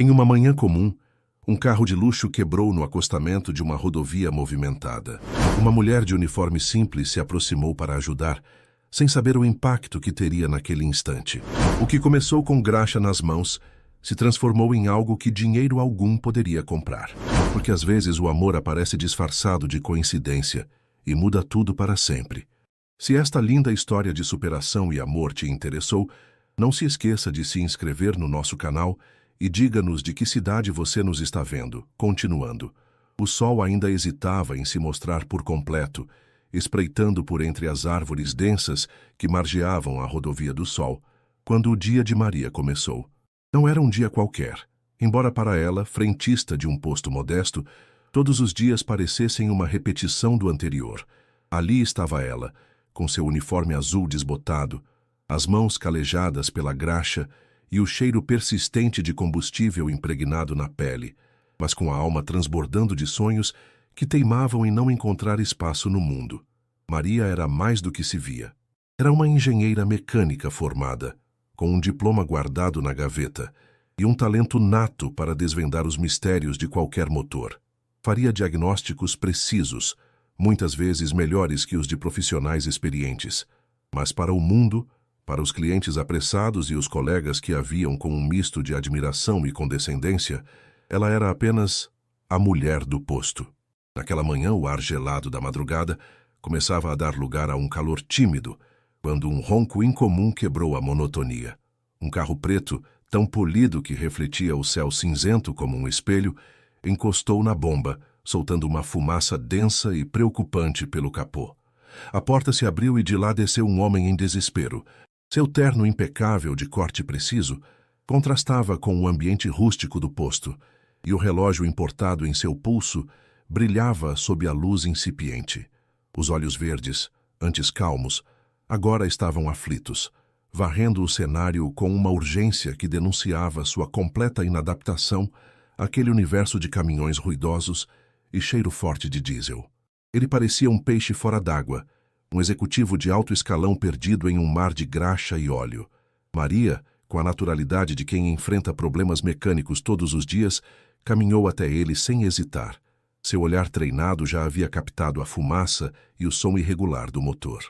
Em uma manhã comum, um carro de luxo quebrou no acostamento de uma rodovia movimentada. Uma mulher de uniforme simples se aproximou para ajudar, sem saber o impacto que teria naquele instante. O que começou com graxa nas mãos se transformou em algo que dinheiro algum poderia comprar. Porque às vezes o amor aparece disfarçado de coincidência e muda tudo para sempre. Se esta linda história de superação e amor te interessou, não se esqueça de se inscrever no nosso canal e diga-nos de que cidade você nos está vendo. Continuando, o sol ainda hesitava em se mostrar por completo, espreitando por entre as árvores densas que margeavam a rodovia do Sol, quando o dia de Maria começou. Não era um dia qualquer, embora para ela, frentista de um posto modesto, todos os dias parecessem uma repetição do anterior. Ali estava ela, com seu uniforme azul desbotado, as mãos calejadas pela graxa e o cheiro persistente de combustível impregnado na pele, mas com a alma transbordando de sonhos que teimavam em não encontrar espaço no mundo. Maria era mais do que se via. Era uma engenheira mecânica formada, com um diploma guardado na gaveta e um talento nato para desvendar os mistérios de qualquer motor. Faria diagnósticos precisos, muitas vezes melhores que os de profissionais experientes. Mas para o mundo, para os clientes apressados e os colegas que a viam com um misto de admiração e condescendência, ela era apenas a mulher do posto. Naquela manhã, o ar gelado da madrugada começava a dar lugar a um calor tímido, quando um ronco incomum quebrou a monotonia. Um carro preto, tão polido que refletia o céu cinzento como um espelho, encostou na bomba, soltando uma fumaça densa e preocupante pelo capô. A porta se abriu e de lá desceu um homem em desespero. Seu terno impecável de corte preciso contrastava com o ambiente rústico do posto, e o relógio importado em seu pulso brilhava sob a luz incipiente. Os olhos verdes, antes calmos, agora estavam aflitos, varrendo o cenário com uma urgência que denunciava sua completa inadaptação àquele universo de caminhões ruidosos e cheiro forte de diesel. Ele parecia um peixe fora d'água, um executivo de alto escalão perdido em um mar de graxa e óleo. Maria, com a naturalidade de quem enfrenta problemas mecânicos todos os dias, caminhou até ele sem hesitar. Seu olhar treinado já havia captado a fumaça e o som irregular do motor.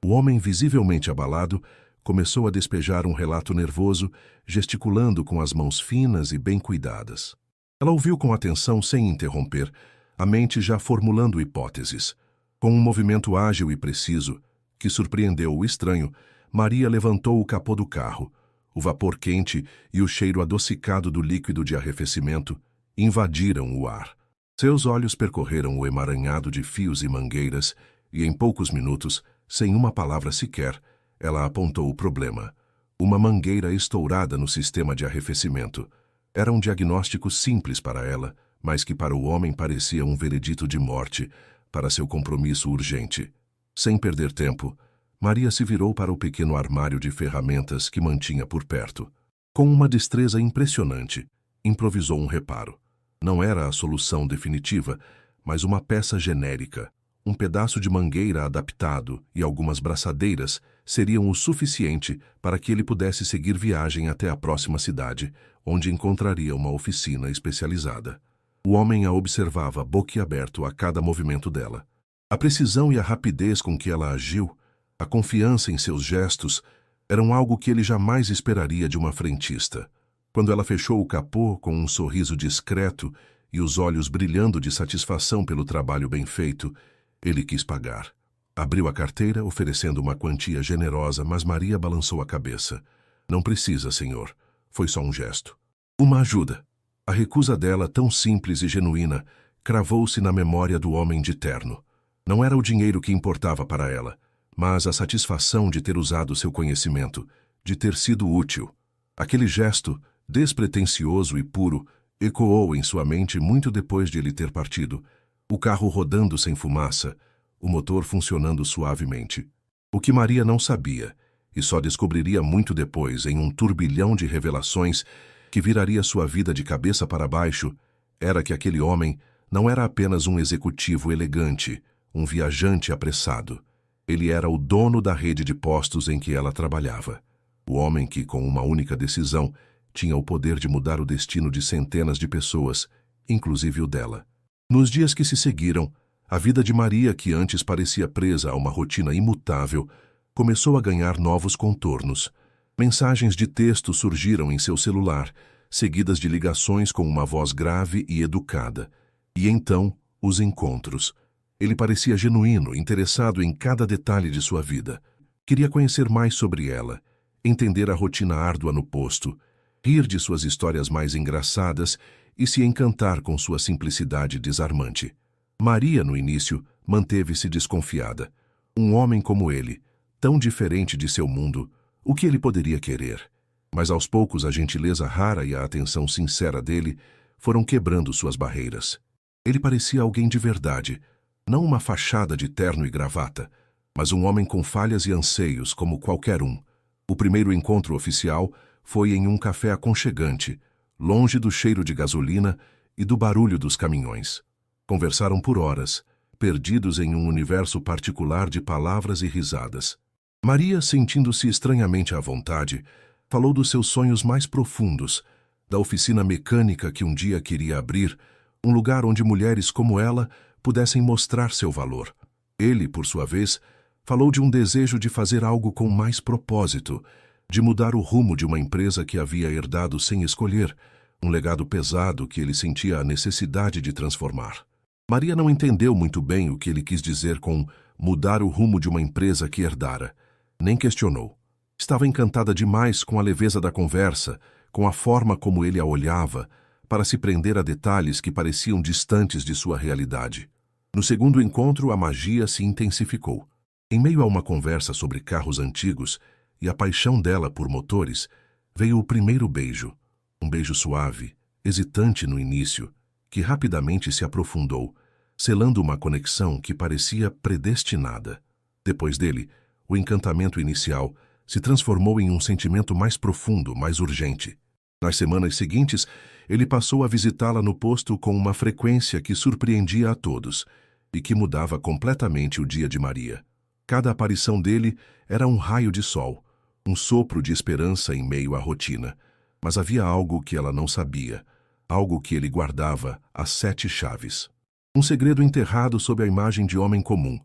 O homem, visivelmente abalado, começou a despejar um relato nervoso, gesticulando com as mãos finas e bem cuidadas. Ela ouviu com atenção sem interromper, a mente já formulando hipóteses. Com um movimento ágil e preciso, que surpreendeu o estranho, Maria levantou o capô do carro. O vapor quente e o cheiro adocicado do líquido de arrefecimento invadiram o ar. Seus olhos percorreram o emaranhado de fios e mangueiras e, em poucos minutos, sem uma palavra sequer, ela apontou o problema. Uma mangueira estourada no sistema de arrefecimento. Era um diagnóstico simples para ela, mas que para o homem parecia um veredito de morte para seu compromisso urgente. Sem perder tempo, Maria se virou para o pequeno armário de ferramentas que mantinha por perto. Com uma destreza impressionante, improvisou um reparo. Não era a solução definitiva, mas uma peça genérica. Um pedaço de mangueira adaptado e algumas braçadeiras seriam o suficiente para que ele pudesse seguir viagem até a próxima cidade, onde encontraria uma oficina especializada. O homem a observava boquiaberto a cada movimento dela. A precisão e a rapidez com que ela agiu, a confiança em seus gestos, eram algo que ele jamais esperaria de uma frentista. Quando ela fechou o capô com um sorriso discreto e os olhos brilhando de satisfação pelo trabalho bem feito, ele quis pagar. Abriu a carteira, oferecendo uma quantia generosa, mas Maria balançou a cabeça. Não precisa, senhor. Foi só um gesto. Uma ajuda. A recusa dela, tão simples e genuína, cravou-se na memória do homem de terno. Não era o dinheiro que importava para ela, mas a satisfação de ter usado seu conhecimento, de ter sido útil. Aquele gesto, despretensioso e puro, ecoou em sua mente muito depois de ele ter partido, o carro rodando sem fumaça, o motor funcionando suavemente. O que Maria não sabia, e só descobriria muito depois em um turbilhão de revelações que viraria sua vida de cabeça para baixo, era que aquele homem não era apenas um executivo elegante, um viajante apressado. Ele era o dono da rede de postos em que ela trabalhava. O homem que, com uma única decisão, tinha o poder de mudar o destino de centenas de pessoas, inclusive o dela. Nos dias que se seguiram, a vida de Maria, que antes parecia presa a uma rotina imutável, começou a ganhar novos contornos. Mensagens de texto surgiram em seu celular, seguidas de ligações com uma voz grave e educada. E então, os encontros. Ele parecia genuíno, interessado em cada detalhe de sua vida. Queria conhecer mais sobre ela, entender a rotina árdua no posto, rir de suas histórias mais engraçadas e se encantar com sua simplicidade desarmante. Maria, no início, manteve-se desconfiada. Um homem como ele, tão diferente de seu mundo, o que ele poderia querer? Mas aos poucos a gentileza rara e a atenção sincera dele foram quebrando suas barreiras. Ele parecia alguém de verdade, não uma fachada de terno e gravata, mas um homem com falhas e anseios como qualquer um. O primeiro encontro oficial foi em um café aconchegante, longe do cheiro de gasolina e do barulho dos caminhões. Conversaram por horas, perdidos em um universo particular de palavras e risadas. Maria, sentindo-se estranhamente à vontade, falou dos seus sonhos mais profundos, da oficina mecânica que um dia queria abrir, um lugar onde mulheres como ela pudessem mostrar seu valor. Ele, por sua vez, falou de um desejo de fazer algo com mais propósito, de mudar o rumo de uma empresa que havia herdado sem escolher, um legado pesado que ele sentia a necessidade de transformar. Maria não entendeu muito bem o que ele quis dizer com mudar o rumo de uma empresa que herdara. Nem questionou. Estava encantada demais com a leveza da conversa, com a forma como ele a olhava, para se prender a detalhes que pareciam distantes de sua realidade. No segundo encontro, a magia se intensificou. Em meio a uma conversa sobre carros antigos e a paixão dela por motores, veio o primeiro beijo. Um beijo suave, hesitante no início, que rapidamente se aprofundou, selando uma conexão que parecia predestinada. Depois dele, o encantamento inicial se transformou em um sentimento mais profundo, mais urgente. Nas semanas seguintes, ele passou a visitá-la no posto com uma frequência que surpreendia a todos e que mudava completamente o dia de Maria. Cada aparição dele era um raio de sol, um sopro de esperança em meio à rotina. Mas havia algo que ela não sabia, algo que ele guardava às 7 chaves. Um segredo enterrado sob a imagem de homem comum,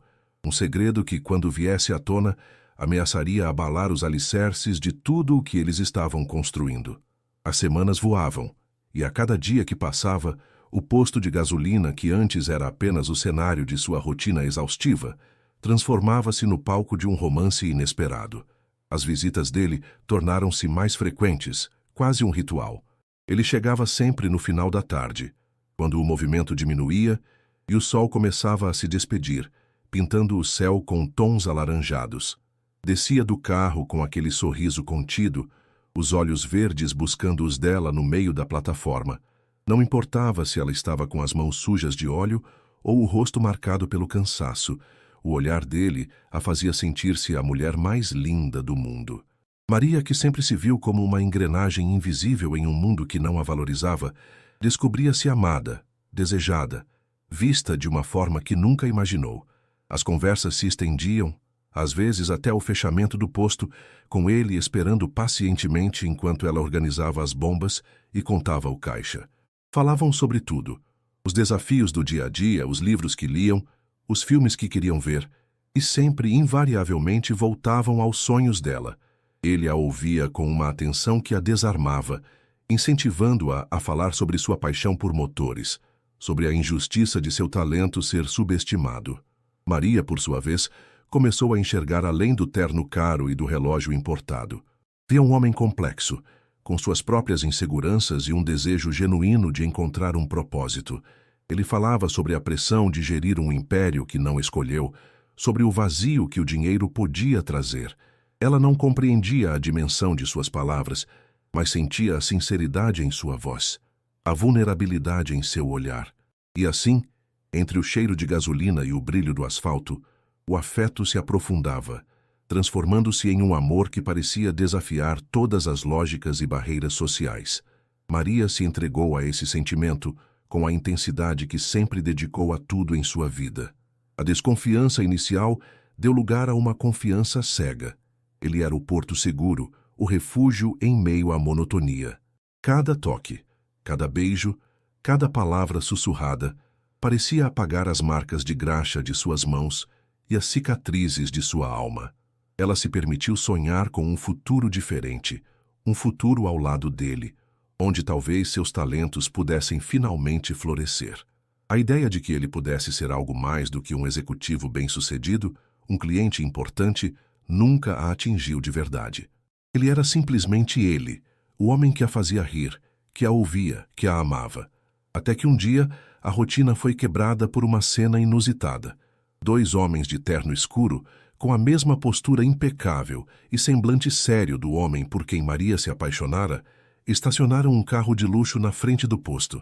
um segredo que, quando viesse à tona, ameaçaria abalar os alicerces de tudo o que eles estavam construindo. As semanas voavam, e a cada dia que passava, o posto de gasolina, que antes era apenas o cenário de sua rotina exaustiva, transformava-se no palco de um romance inesperado. As visitas dele tornaram-se mais frequentes, quase um ritual. Ele chegava sempre no final da tarde, quando o movimento diminuía e o sol começava a se despedir, pintando o céu com tons alaranjados. Descia do carro com aquele sorriso contido, os olhos verdes buscando os dela no meio da plataforma. Não importava se ela estava com as mãos sujas de óleo ou o rosto marcado pelo cansaço, o olhar dele a fazia sentir-se a mulher mais linda do mundo. Maria, que sempre se viu como uma engrenagem invisível em um mundo que não a valorizava, descobria-se amada, desejada, vista de uma forma que nunca imaginou. As conversas se estendiam, às vezes até o fechamento do posto, com ele esperando pacientemente enquanto ela organizava as bombas e contava o caixa. Falavam sobre tudo: os desafios do dia a dia, os livros que liam, os filmes que queriam ver, e sempre, invariavelmente, voltavam aos sonhos dela. Ele a ouvia com uma atenção que a desarmava, incentivando-a a falar sobre sua paixão por motores, sobre a injustiça de seu talento ser subestimado. Maria, por sua vez, começou a enxergar além do terno caro e do relógio importado. Via um homem complexo, com suas próprias inseguranças e um desejo genuíno de encontrar um propósito. Ele falava sobre a pressão de gerir um império que não escolheu, sobre o vazio que o dinheiro podia trazer. Ela não compreendia a dimensão de suas palavras, mas sentia a sinceridade em sua voz, a vulnerabilidade em seu olhar. E assim, entre o cheiro de gasolina e o brilho do asfalto, o afeto se aprofundava, transformando-se em um amor que parecia desafiar todas as lógicas e barreiras sociais. Maria se entregou a esse sentimento com a intensidade que sempre dedicou a tudo em sua vida. A desconfiança inicial deu lugar a uma confiança cega. Ele era o porto seguro, o refúgio em meio à monotonia. Cada toque, cada beijo, cada palavra sussurrada parecia apagar as marcas de graxa de suas mãos e as cicatrizes de sua alma. Ela se permitiu sonhar com um futuro diferente, um futuro ao lado dele, onde talvez seus talentos pudessem finalmente florescer. A ideia de que ele pudesse ser algo mais do que um executivo bem-sucedido, um cliente importante, nunca a atingiu de verdade. Ele era simplesmente ele, o homem que a fazia rir, que a ouvia, que a amava. Até que um dia, a rotina foi quebrada por uma cena inusitada. 2 homens de terno escuro, com a mesma postura impecável e semblante sério do homem por quem Maria se apaixonara, estacionaram um carro de luxo na frente do posto.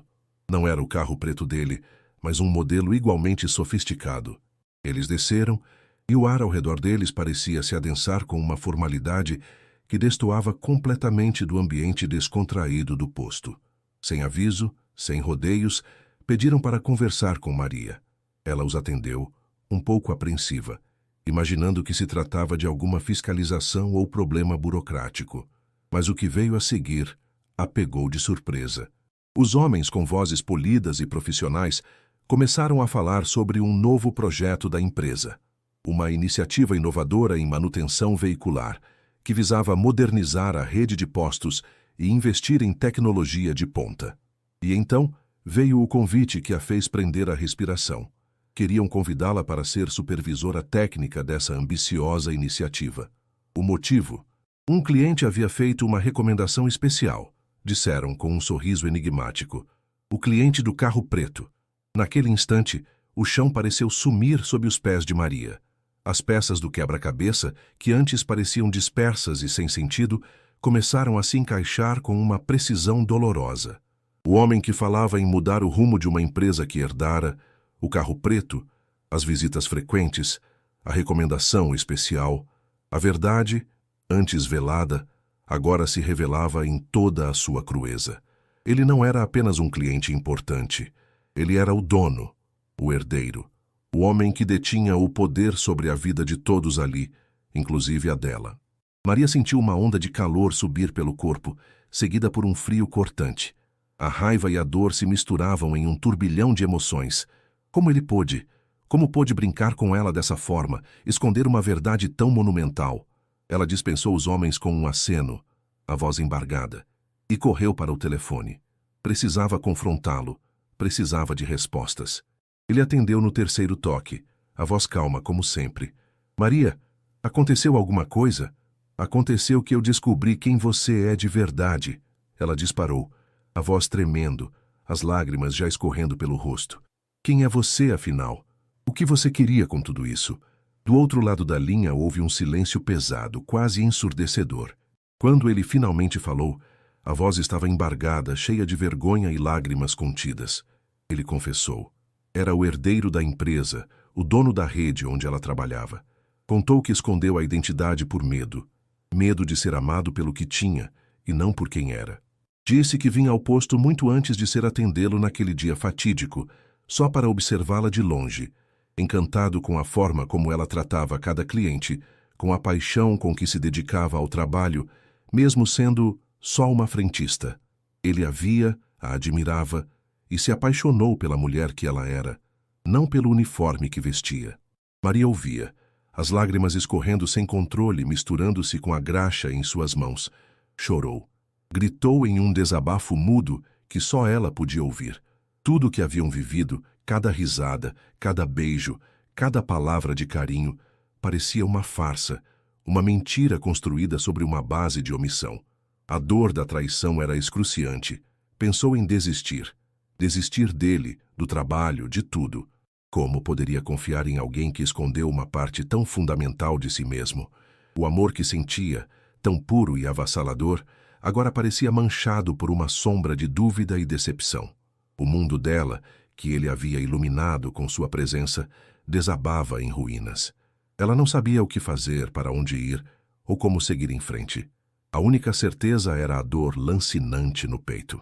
Não era o carro preto dele, mas um modelo igualmente sofisticado. Eles desceram, e o ar ao redor deles parecia se adensar com uma formalidade que destoava completamente do ambiente descontraído do posto. Sem aviso, sem rodeios, pediram para conversar com Maria. Ela os atendeu, um pouco apreensiva, imaginando que se tratava de alguma fiscalização ou problema burocrático. Mas o que veio a seguir a pegou de surpresa. Os homens com vozes polidas e profissionais começaram a falar sobre um novo projeto da empresa, uma iniciativa inovadora em manutenção veicular, que visava modernizar a rede de postos e investir em tecnologia de ponta. E então veio o convite que a fez prender a respiração. Queriam convidá-la para ser supervisora técnica dessa ambiciosa iniciativa. O motivo? Um cliente havia feito uma recomendação especial, disseram com um sorriso enigmático. O cliente do carro preto. Naquele instante, o chão pareceu sumir sob os pés de Maria. As peças do quebra-cabeça, que antes pareciam dispersas e sem sentido, começaram a se encaixar com uma precisão dolorosa. O homem que falava em mudar o rumo de uma empresa que herdara, o carro preto, as visitas frequentes, a recomendação especial, a verdade, antes velada, agora se revelava em toda a sua crueza. Ele não era apenas um cliente importante. Ele era o dono, o herdeiro, o homem que detinha o poder sobre a vida de todos ali, inclusive a dela. Maria sentiu uma onda de calor subir pelo corpo, seguida por um frio cortante. A raiva e a dor se misturavam em um turbilhão de emoções. Como ele pôde? Como pôde brincar com ela dessa forma, esconder uma verdade tão monumental? Ela dispensou os homens com um aceno, a voz embargada, e correu para o telefone. Precisava confrontá-lo. Precisava de respostas. Ele atendeu no terceiro toque, a voz calma como sempre. Maria, aconteceu alguma coisa? Aconteceu que eu descobri quem você é de verdade. Ela disparou, a voz tremendo, as lágrimas já escorrendo pelo rosto. Quem é você, afinal? O que você queria com tudo isso? Do outro lado da linha houve um silêncio pesado, quase ensurdecedor. Quando ele finalmente falou, a voz estava embargada, cheia de vergonha e lágrimas contidas. Ele confessou. Era o herdeiro da empresa, o dono da rede onde ela trabalhava. Contou que escondeu a identidade por medo. Medo de ser amado pelo que tinha, e não por quem era. Disse que vinha ao posto muito antes de ser atendê-lo naquele dia fatídico, só para observá-la de longe, encantado com a forma como ela tratava cada cliente, com a paixão com que se dedicava ao trabalho, mesmo sendo só uma frentista. Ele a via, a admirava e se apaixonou pela mulher que ela era, não pelo uniforme que vestia. Maria ouvia, as lágrimas escorrendo sem controle, misturando-se com a graxa em suas mãos. Chorou. Gritou em um desabafo mudo que só ela podia ouvir. Tudo o que haviam vivido, cada risada, cada beijo, cada palavra de carinho, parecia uma farsa, uma mentira construída sobre uma base de omissão. A dor da traição era excruciante. Pensou em desistir. Desistir dele, do trabalho, de tudo. Como poderia confiar em alguém que escondeu uma parte tão fundamental de si mesmo? O amor que sentia, tão puro e avassalador, agora parecia manchado por uma sombra de dúvida e decepção. O mundo dela, que ele havia iluminado com sua presença, desabava em ruínas. Ela não sabia o que fazer, para onde ir, ou como seguir em frente. A única certeza era a dor lancinante no peito.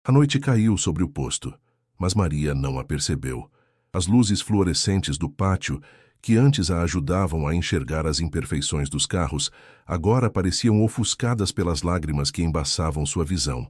A noite caiu sobre o posto, mas Maria não a percebeu. As luzes fluorescentes do pátio, que antes a ajudavam a enxergar as imperfeições dos carros, agora pareciam ofuscadas pelas lágrimas que embaçavam sua visão.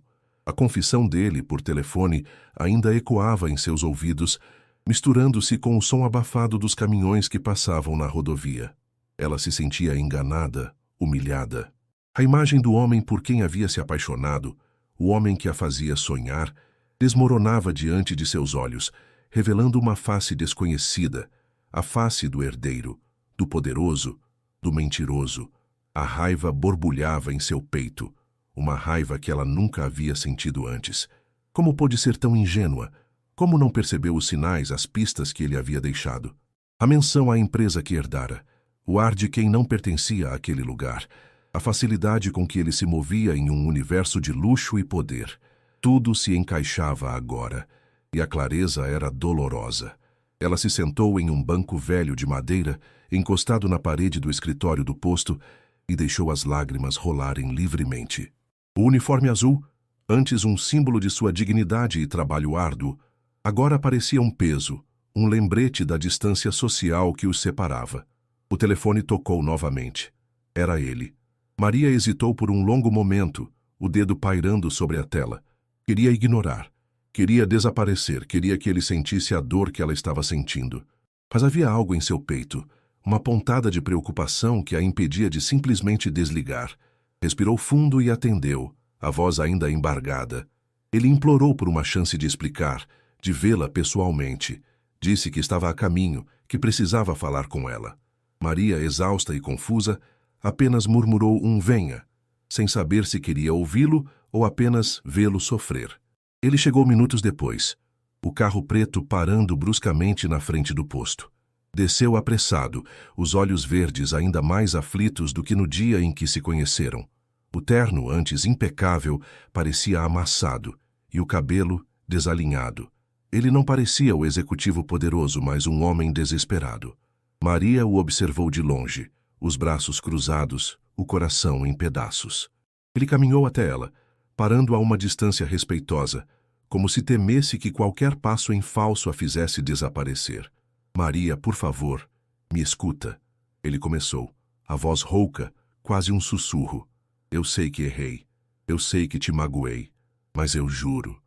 A confissão dele por telefone ainda ecoava em seus ouvidos, misturando-se com o som abafado dos caminhões que passavam na rodovia. Ela se sentia enganada, humilhada. A imagem do homem por quem havia se apaixonado, o homem que a fazia sonhar, desmoronava diante de seus olhos, revelando uma face desconhecida, a face do herdeiro, do poderoso, do mentiroso. A raiva borbulhava em seu peito, uma raiva que ela nunca havia sentido antes. Como pôde ser tão ingênua? Como não percebeu os sinais, as pistas que ele havia deixado? A menção à empresa que herdara, o ar de quem não pertencia àquele lugar, a facilidade com que ele se movia em um universo de luxo e poder. Tudo se encaixava agora, e a clareza era dolorosa. Ela se sentou em um banco velho de madeira, encostado na parede do escritório do posto, e deixou as lágrimas rolarem livremente. O uniforme azul, antes um símbolo de sua dignidade e trabalho árduo, agora parecia um peso, um lembrete da distância social que os separava. O telefone tocou novamente. Era ele. Maria hesitou por um longo momento, o dedo pairando sobre a tela. Queria ignorar. Queria desaparecer, queria que ele sentisse a dor que ela estava sentindo. Mas havia algo em seu peito, uma pontada de preocupação que a impedia de simplesmente desligar. Respirou fundo e atendeu, a voz ainda embargada. Ele implorou por uma chance de explicar, de vê-la pessoalmente. Disse que estava a caminho, que precisava falar com ela. Maria, exausta e confusa, apenas murmurou um venha, sem saber se queria ouvi-lo ou apenas vê-lo sofrer. Ele chegou minutos depois, o carro preto parando bruscamente na frente do posto. Desceu apressado, os olhos verdes ainda mais aflitos do que no dia em que se conheceram. O terno, antes impecável, parecia amassado, e o cabelo desalinhado. Ele não parecia o executivo poderoso, mas um homem desesperado. Maria o observou de longe, os braços cruzados, o coração em pedaços. Ele caminhou até ela, parando a uma distância respeitosa, como se temesse que qualquer passo em falso a fizesse desaparecer. Maria, por favor, me escuta. Ele começou, a voz rouca, quase um sussurro. Eu sei que errei, eu sei que te magoei, mas eu juro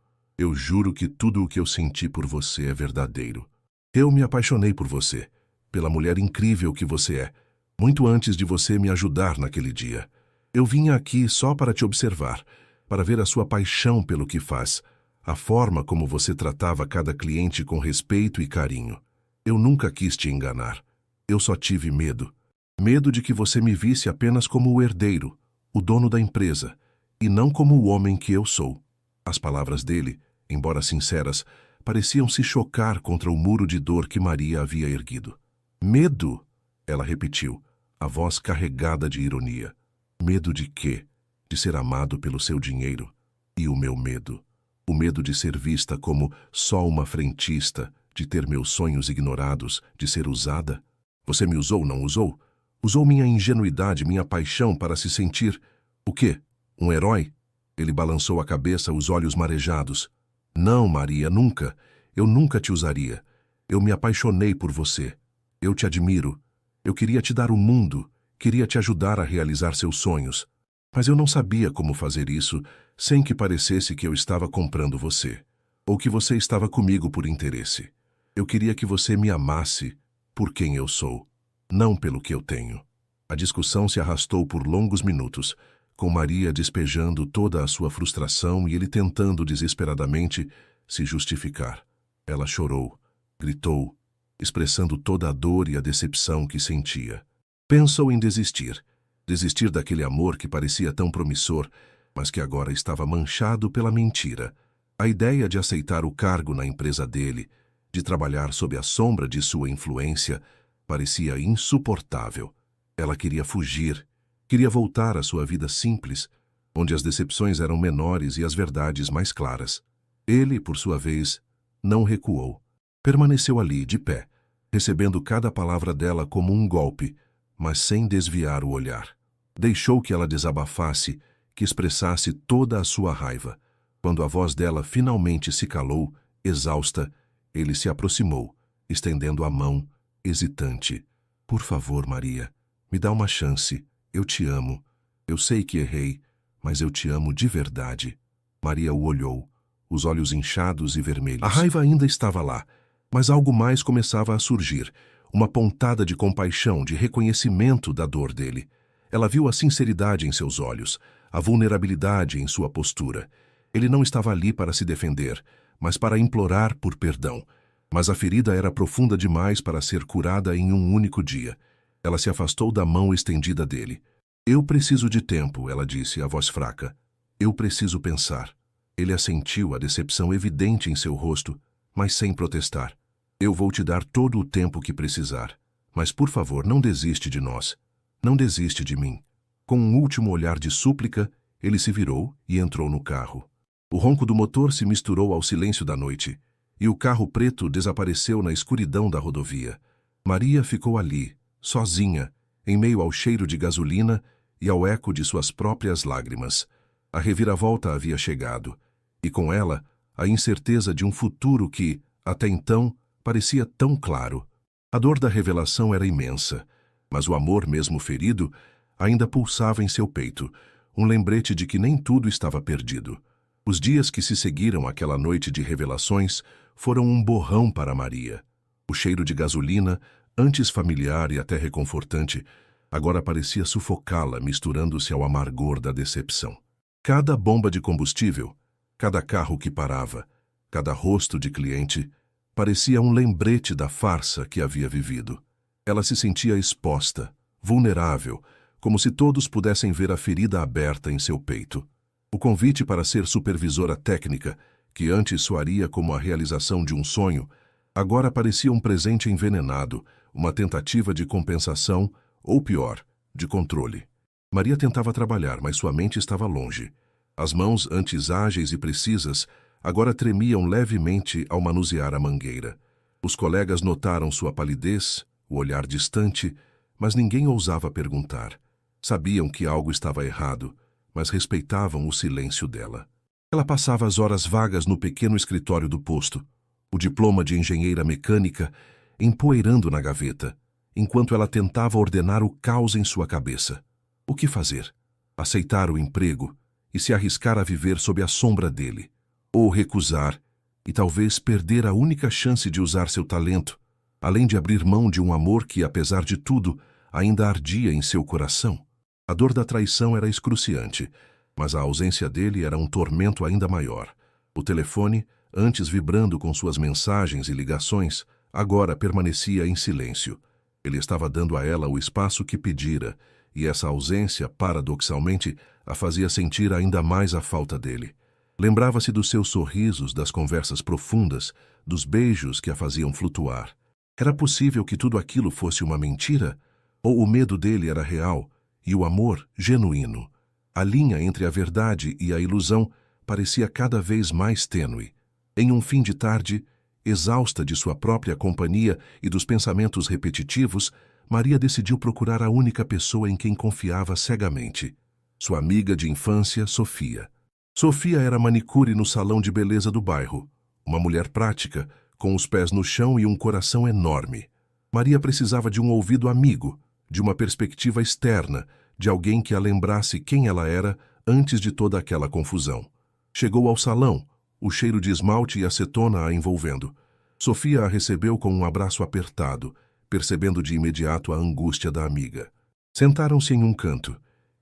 que tudo o que eu senti por você é verdadeiro. Eu me apaixonei por você, pela mulher incrível que você é, muito antes de você me ajudar naquele dia. Eu vim aqui só para te observar, para ver a sua paixão pelo que faz, a forma como você tratava cada cliente com respeito e carinho. Eu nunca quis te enganar. Eu só tive medo. Medo de que você me visse apenas como o herdeiro, o dono da empresa, e não como o homem que eu sou. As palavras dele, embora sinceras, pareciam se chocar contra o muro de dor que Maria havia erguido. Medo? Ela repetiu, a voz carregada de ironia. Medo de quê? De ser amado pelo seu dinheiro. E o meu medo? O medo de ser vista como só uma frentista, de ter meus sonhos ignorados, de ser usada? Você me usou, não usou? Usou minha ingenuidade, minha paixão para se sentir... O quê? Um herói? Ele balançou a cabeça, os olhos marejados. Não, Maria, nunca. Eu nunca te usaria. Eu me apaixonei por você. Eu te admiro. Eu queria te dar o mundo. Queria te ajudar a realizar seus sonhos. Mas eu não sabia como fazer isso sem que parecesse que eu estava comprando você. Ou que você estava comigo por interesse. Eu queria que você me amasse por quem eu sou, não pelo que eu tenho. A discussão se arrastou por longos minutos, com Maria despejando toda a sua frustração e ele tentando desesperadamente se justificar. Ela chorou, gritou, expressando toda a dor e a decepção que sentia. Pensou em desistir. Desistir daquele amor que parecia tão promissor, mas que agora estava manchado pela mentira. A ideia de aceitar o cargo na empresa dele, de trabalhar sob a sombra de sua influência, parecia insuportável. Ela queria fugir, queria voltar à sua vida simples, onde as decepções eram menores e as verdades mais claras. Ele, por sua vez, não recuou. Permaneceu ali, de pé, recebendo cada palavra dela como um golpe, mas sem desviar o olhar. Deixou que ela desabafasse, que expressasse toda a sua raiva. Quando a voz dela finalmente se calou, exausta, ele se aproximou, estendendo a mão, hesitante. Por favor, Maria, me dá uma chance. Eu te amo. Eu sei que errei, mas eu te amo de verdade. Maria o olhou, os olhos inchados e vermelhos. A raiva ainda estava lá, mas algo mais começava a surgir, uma pontada de compaixão, de reconhecimento da dor dele. Ela viu a sinceridade em seus olhos, a vulnerabilidade em sua postura. Ele não estava ali para se defender, mas para implorar por perdão. Mas a ferida era profunda demais para ser curada em um único dia. Ela se afastou da mão estendida dele. Eu preciso de tempo, ela disse, a voz fraca. Eu preciso pensar. Ele assentiu, a decepção evidente em seu rosto, mas sem protestar. Eu vou te dar todo o tempo que precisar. Mas, por favor, não desiste de nós. Não desiste de mim. Com um último olhar de súplica, ele se virou e entrou no carro. O ronco do motor se misturou ao silêncio da noite, e o carro preto desapareceu na escuridão da rodovia. Maria ficou ali, sozinha, em meio ao cheiro de gasolina e ao eco de suas próprias lágrimas. A reviravolta havia chegado, e com ela, a incerteza de um futuro que, até então, parecia tão claro. A dor da revelação era imensa, mas o amor, mesmo ferido, ainda pulsava em seu peito, um lembrete de que nem tudo estava perdido. Os dias que se seguiram àquela noite de revelações foram um borrão para Maria. O cheiro de gasolina, antes familiar e até reconfortante, agora parecia sufocá-la, misturando-se ao amargor da decepção. Cada bomba de combustível, cada carro que parava, cada rosto de cliente, parecia um lembrete da farsa que havia vivido. Ela se sentia exposta, vulnerável, como se todos pudessem ver a ferida aberta em seu peito. O convite para ser supervisora técnica, que antes soaria como a realização de um sonho, agora parecia um presente envenenado, uma tentativa de compensação, ou pior, de controle. Maria tentava trabalhar, mas sua mente estava longe. As mãos, antes ágeis e precisas, agora tremiam levemente ao manusear a mangueira. Os colegas notaram sua palidez, o olhar distante, mas ninguém ousava perguntar. Sabiam que algo estava errado, mas respeitavam o silêncio dela. Ela passava as horas vagas no pequeno escritório do posto, o diploma de engenheira mecânica empoeirando na gaveta, enquanto ela tentava ordenar o caos em sua cabeça. O que fazer? Aceitar o emprego e se arriscar a viver sob a sombra dele, ou recusar e talvez perder a única chance de usar seu talento, além de abrir mão de um amor que, apesar de tudo, ainda ardia em seu coração. A dor da traição era excruciante, mas a ausência dele era um tormento ainda maior. O telefone, antes vibrando com suas mensagens e ligações, agora permanecia em silêncio. Ele estava dando a ela o espaço que pedira, e essa ausência, paradoxalmente, a fazia sentir ainda mais a falta dele. Lembrava-se dos seus sorrisos, das conversas profundas, dos beijos que a faziam flutuar. Era possível que tudo aquilo fosse uma mentira? Ou o medo dele era real e o amor genuíno? A linha entre a verdade e a ilusão parecia cada vez mais tênue. Em um fim de tarde, exausta de sua própria companhia e dos pensamentos repetitivos, Maria decidiu procurar a única pessoa em quem confiava cegamente. Sua amiga de infância, Sofia. Sofia era manicure no salão de beleza do bairro. Uma mulher prática, com os pés no chão e um coração enorme. Maria precisava de um ouvido amigo, de uma perspectiva externa, de alguém que a lembrasse quem ela era antes de toda aquela confusão. Chegou ao salão, o cheiro de esmalte e acetona a envolvendo. Sofia a recebeu com um abraço apertado, percebendo de imediato a angústia da amiga. Sentaram-se em um canto,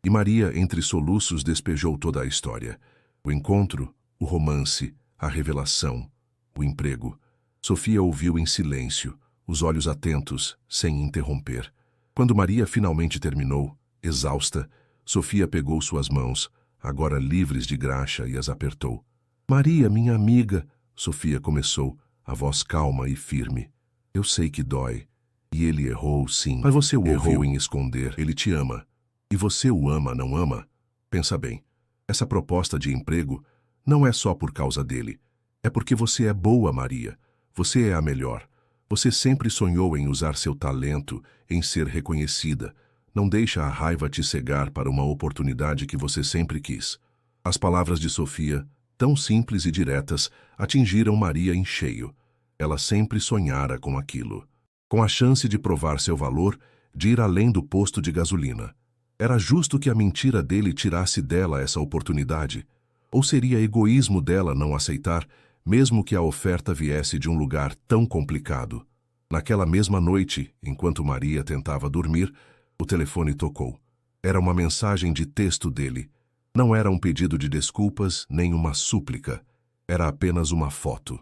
e Maria, entre soluços, despejou toda a história. O encontro, o romance, a revelação, o emprego. Sofia ouviu em silêncio, os olhos atentos, sem interromper. Quando Maria finalmente terminou, exausta, Sofia pegou suas mãos, agora livres de graxa, e as apertou. "Maria, minha amiga", Sofia começou, a voz calma e firme. "Eu sei que dói. E ele errou, sim. Mas você o errou em esconder. Ele te ama. E você o ama, não ama? Pensa bem. Essa proposta de emprego não é só por causa dele. É porque você é boa, Maria. Você é a melhor. Você sempre sonhou em usar seu talento, em ser reconhecida. Não deixa a raiva te cegar para uma oportunidade que você sempre quis." As palavras de Sofia, tão simples e diretas, atingiram Maria em cheio. Ela sempre sonhara com aquilo. Com a chance de provar seu valor, de ir além do posto de gasolina. Era justo que a mentira dele tirasse dela essa oportunidade. Ou seria egoísmo dela não aceitar, mesmo que a oferta viesse de um lugar tão complicado? Naquela mesma noite, enquanto Maria tentava dormir, o telefone tocou. Era uma mensagem de texto dele. Não era um pedido de desculpas, nem uma súplica. Era apenas uma foto.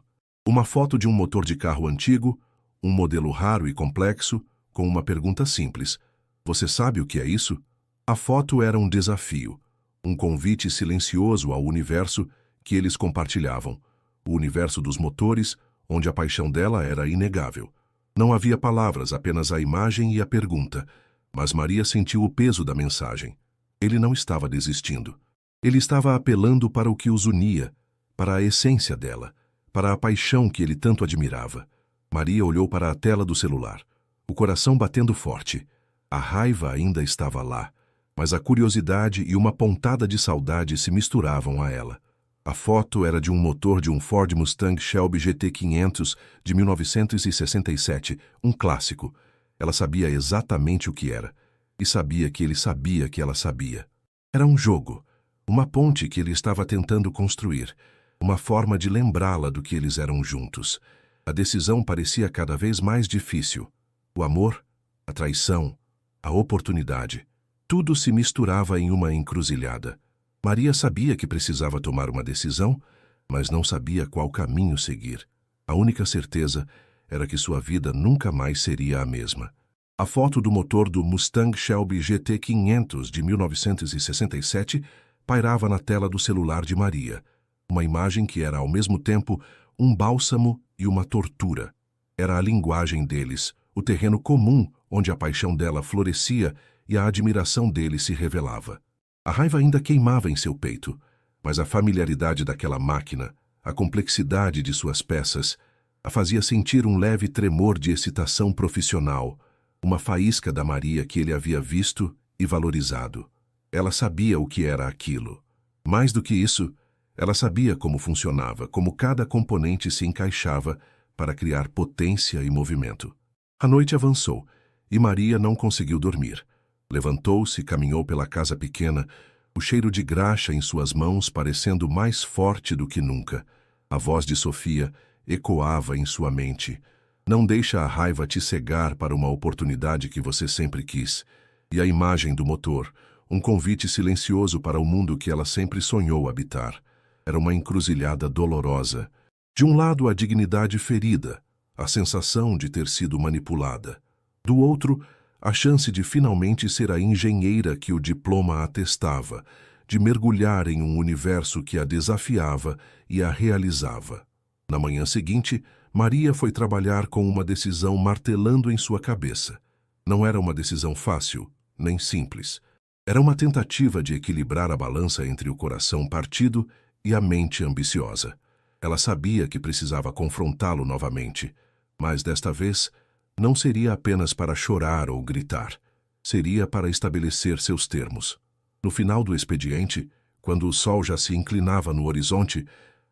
Uma foto de um motor de carro antigo, um modelo raro e complexo, com uma pergunta simples. Você sabe o que é isso? A foto era um desafio, um convite silencioso ao universo que eles compartilhavam. O universo dos motores, onde a paixão dela era inegável. Não havia palavras, apenas a imagem e a pergunta. Mas Maria sentiu o peso da mensagem. Ele não estava desistindo. Ele estava apelando para o que os unia, para a essência dela, para a paixão que ele tanto admirava. Maria olhou para a tela do celular, o coração batendo forte. A raiva ainda estava lá, mas a curiosidade e uma pontada de saudade se misturavam a ela. A foto era de um motor de um Ford Mustang Shelby GT500 de 1967, um clássico. Ela sabia exatamente o que era, e sabia que ele sabia que ela sabia. Era um jogo, uma ponte que ele estava tentando construir, uma forma de lembrá-la do que eles eram juntos. A decisão parecia cada vez mais difícil. O amor, a traição, a oportunidade, tudo se misturava em uma encruzilhada. Maria sabia que precisava tomar uma decisão, mas não sabia qual caminho seguir. A única certeza era que sua vida nunca mais seria a mesma. A foto do motor do Mustang Shelby GT500 de 1967 pairava na tela do celular de Maria. Uma imagem que era ao mesmo tempo um bálsamo e uma tortura. Era a linguagem deles, o terreno comum onde a paixão dela florescia e a admiração dele se revelava. A raiva ainda queimava em seu peito, mas a familiaridade daquela máquina, a complexidade de suas peças, a fazia sentir um leve tremor de excitação profissional, uma faísca da Maria que ele havia visto e valorizado. Ela sabia o que era aquilo. Mais do que isso, ela sabia como funcionava, como cada componente se encaixava para criar potência e movimento. A noite avançou e Maria não conseguiu dormir. Levantou-se e caminhou pela casa pequena, o cheiro de graxa em suas mãos parecendo mais forte do que nunca. A voz de Sofia ecoava em sua mente. Não deixa a raiva te cegar para uma oportunidade que você sempre quis. E a imagem do motor, um convite silencioso para o mundo que ela sempre sonhou habitar. Era uma encruzilhada dolorosa. De um lado, a dignidade ferida, a sensação de ter sido manipulada. Do outro, a chance de finalmente ser a engenheira que o diploma atestava, de mergulhar em um universo que a desafiava e a realizava. Na manhã seguinte, Maria foi trabalhar com uma decisão martelando em sua cabeça. Não era uma decisão fácil, nem simples. Era uma tentativa de equilibrar a balança entre o coração partido e a mente ambiciosa. Ela sabia que precisava confrontá-lo novamente, mas desta vez não seria apenas para chorar ou gritar. Seria para estabelecer seus termos. No final do expediente, quando o sol já se inclinava no horizonte,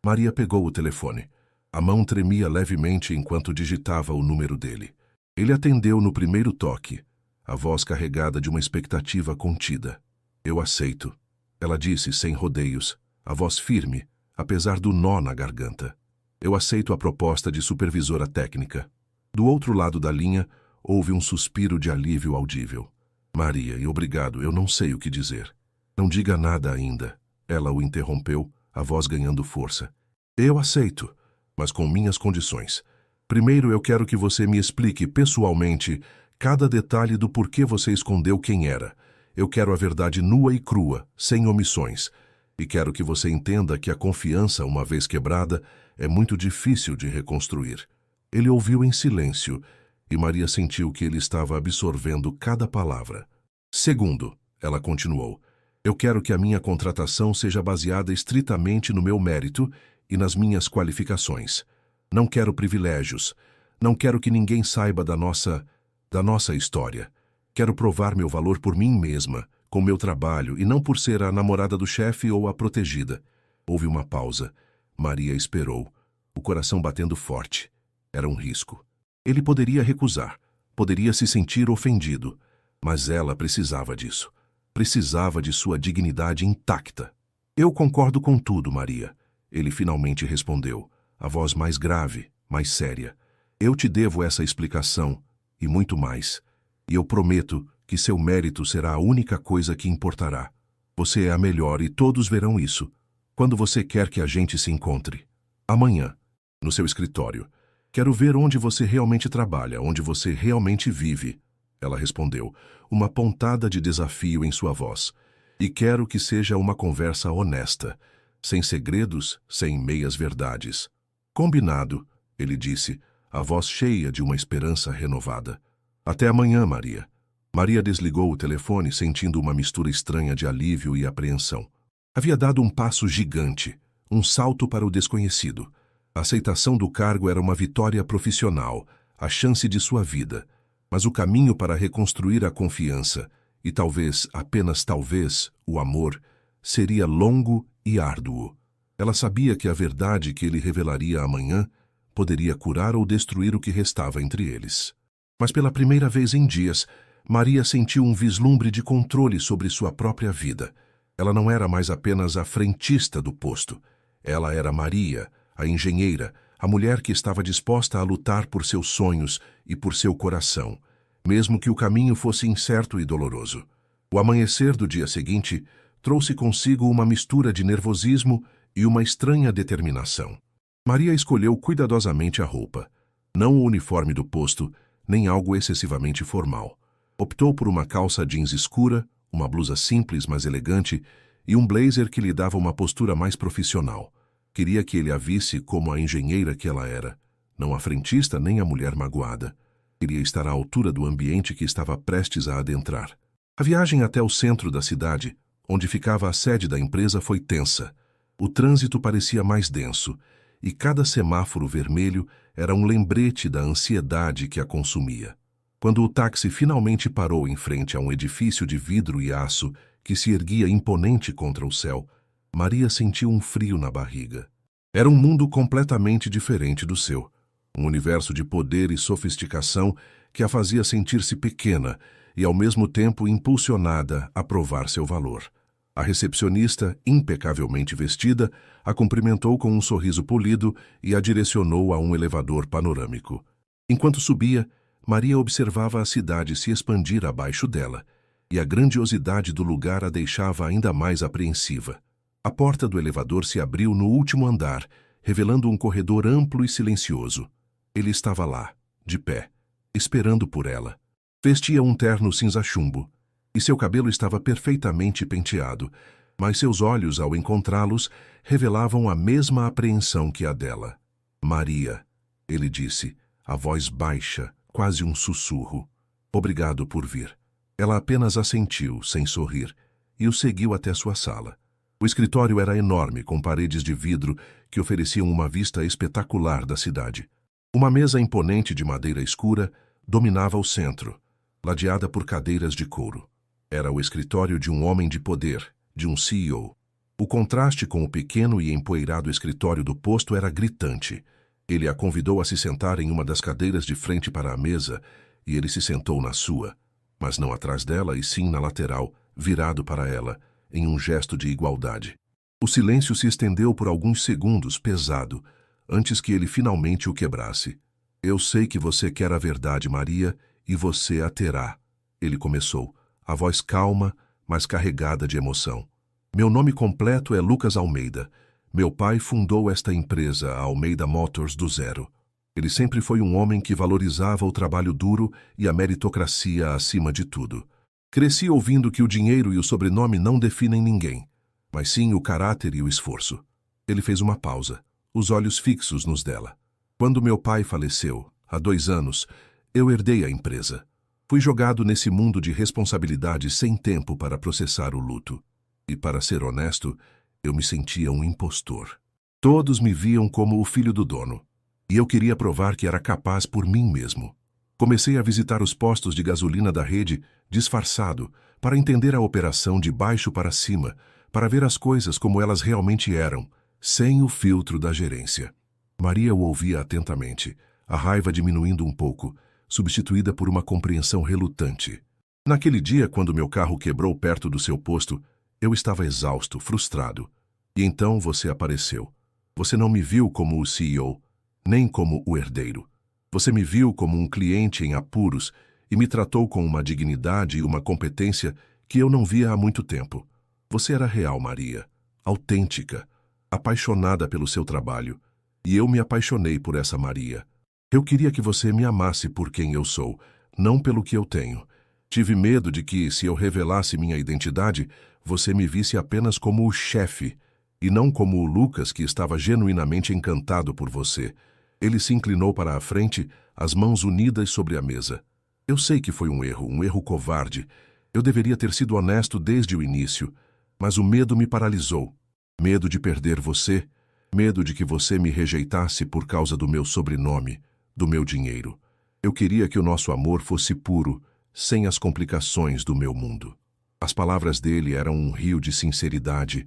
Maria pegou o telefone. A mão tremia levemente enquanto digitava o número dele. Ele atendeu no primeiro toque, a voz carregada de uma expectativa contida. Eu aceito, ela disse sem rodeios, a voz firme, apesar do nó na garganta. Eu aceito a proposta de supervisora técnica. Do outro lado da linha, houve um suspiro de alívio audível. Maria, e obrigado, eu não sei o que dizer. Não diga nada ainda. Ela o interrompeu, a voz ganhando força. Eu aceito, mas com minhas condições. Primeiro eu quero que você me explique pessoalmente cada detalhe do porquê você escondeu quem era. Eu quero a verdade nua e crua, sem omissões. E quero que você entenda que a confiança, uma vez quebrada, é muito difícil de reconstruir. Ele ouviu em silêncio, e Maria sentiu que ele estava absorvendo cada palavra. Segundo, ela continuou, eu quero que a minha contratação seja baseada estritamente no meu mérito e nas minhas qualificações. Não quero privilégios. Não quero que ninguém saiba da nossa história. Quero provar meu valor por mim mesma, com meu trabalho, e não por ser a namorada do chefe ou a protegida. Houve uma pausa. Maria esperou, o coração batendo forte. Era um risco. Ele poderia recusar, poderia se sentir ofendido, mas ela precisava disso. Precisava de sua dignidade intacta. Eu concordo com tudo, Maria. Ele finalmente respondeu, a voz mais grave, mais séria. Eu te devo essa explicação, e muito mais. E eu prometo que seu mérito será a única coisa que importará. Você é a melhor e todos verão isso. Quando você quer que a gente se encontre? Amanhã, no seu escritório. Quero ver onde você realmente trabalha, onde você realmente vive. Ela respondeu, uma pontada de desafio em sua voz. E quero que seja uma conversa honesta, sem segredos, sem meias-verdades. Combinado, ele disse, a voz cheia de uma esperança renovada. Até amanhã, Maria. Maria desligou o telefone, sentindo uma mistura estranha de alívio e apreensão. Havia dado um passo gigante, um salto para o desconhecido. A aceitação do cargo era uma vitória profissional, a chance de sua vida. Mas o caminho para reconstruir a confiança, e talvez, apenas talvez, o amor, seria longo e árduo. Ela sabia que a verdade que ele revelaria amanhã poderia curar ou destruir o que restava entre eles. Mas pela primeira vez em dias, Maria sentiu um vislumbre de controle sobre sua própria vida. Ela não era mais apenas a frentista do posto. Ela era Maria, a engenheira, a mulher que estava disposta a lutar por seus sonhos e por seu coração, mesmo que o caminho fosse incerto e doloroso. O amanhecer do dia seguinte trouxe consigo uma mistura de nervosismo e uma estranha determinação. Maria escolheu cuidadosamente a roupa, não o uniforme do posto, nem algo excessivamente formal. Optou por uma calça jeans escura, uma blusa simples, mas elegante, e um blazer que lhe dava uma postura mais profissional. Queria que ele a visse como a engenheira que ela era, não a frentista nem a mulher magoada. Queria estar à altura do ambiente que estava prestes a adentrar. A viagem até o centro da cidade, onde ficava a sede da empresa, foi tensa. O trânsito parecia mais denso, e cada semáforo vermelho era um lembrete da ansiedade que a consumia. Quando o táxi finalmente parou em frente a um edifício de vidro e aço que se erguia imponente contra o céu, Maria sentiu um frio na barriga. Era um mundo completamente diferente do seu. Um universo de poder e sofisticação que a fazia sentir-se pequena e, ao mesmo tempo, impulsionada a provar seu valor. A recepcionista, impecavelmente vestida, a cumprimentou com um sorriso polido e a direcionou a um elevador panorâmico. Enquanto subia, Maria observava a cidade se expandir abaixo dela, e a grandiosidade do lugar a deixava ainda mais apreensiva. A porta do elevador se abriu no último andar, revelando um corredor amplo e silencioso. Ele estava lá, de pé, esperando por ela. Vestia um terno cinza chumbo, e seu cabelo estava perfeitamente penteado, mas seus olhos, ao encontrá-los, revelavam a mesma apreensão que a dela. Maria, ele disse, a voz baixa, quase um sussurro. Obrigado por vir. Ela apenas assentiu, sem sorrir, e o seguiu até sua sala. O escritório era enorme, com paredes de vidro que ofereciam uma vista espetacular da cidade. Uma mesa imponente de madeira escura dominava o centro, ladeada por cadeiras de couro. Era o escritório de um homem de poder, de um CEO. O contraste com o pequeno e empoeirado escritório do posto era gritante. Ele a convidou a se sentar em uma das cadeiras de frente para a mesa, e ele se sentou na sua, mas não atrás dela, e sim na lateral, virado para ela, em um gesto de igualdade. O silêncio se estendeu por alguns segundos, pesado, antes que ele finalmente o quebrasse. Eu sei que você quer a verdade, Maria, e você a terá. Ele começou, a voz calma, mas carregada de emoção. Meu nome completo é Lucas Almeida. Meu pai fundou esta empresa, a Almeida Motors, do zero. Ele sempre foi um homem que valorizava o trabalho duro e a meritocracia acima de tudo. Cresci ouvindo que o dinheiro e o sobrenome não definem ninguém, mas sim o caráter e o esforço. Ele fez uma pausa, os olhos fixos nos dela. Quando meu pai faleceu, há 2 anos, eu herdei a empresa. Fui jogado nesse mundo de responsabilidade sem tempo para processar o luto. E, para ser honesto, eu me sentia um impostor. Todos me viam como o filho do dono, e eu queria provar que era capaz por mim mesmo. Comecei a visitar os postos de gasolina da rede, disfarçado, para entender a operação de baixo para cima, para ver as coisas como elas realmente eram, sem o filtro da gerência. Maria o ouvia atentamente, a raiva diminuindo um pouco, substituída por uma compreensão relutante. Naquele dia, quando meu carro quebrou perto do seu posto, eu estava exausto, frustrado. E então você apareceu. Você não me viu como o CEO, nem como o herdeiro. Você me viu como um cliente em apuros e me tratou com uma dignidade e uma competência que eu não via há muito tempo. Você era real, Maria, autêntica, apaixonada pelo seu trabalho. E eu me apaixonei por essa Maria. Eu queria que você me amasse por quem eu sou, não pelo que eu tenho. Tive medo de que, se eu revelasse minha identidade, você me visse apenas como o chefe, e não como o Lucas que estava genuinamente encantado por você. Ele se inclinou para a frente, as mãos unidas sobre a mesa. Eu sei que foi um erro covarde. Eu deveria ter sido honesto desde o início, mas o medo me paralisou. Medo de perder você, medo de que você me rejeitasse por causa do meu sobrenome, do meu dinheiro. Eu queria que o nosso amor fosse puro, sem as complicações do meu mundo. As palavras dele eram um rio de sinceridade,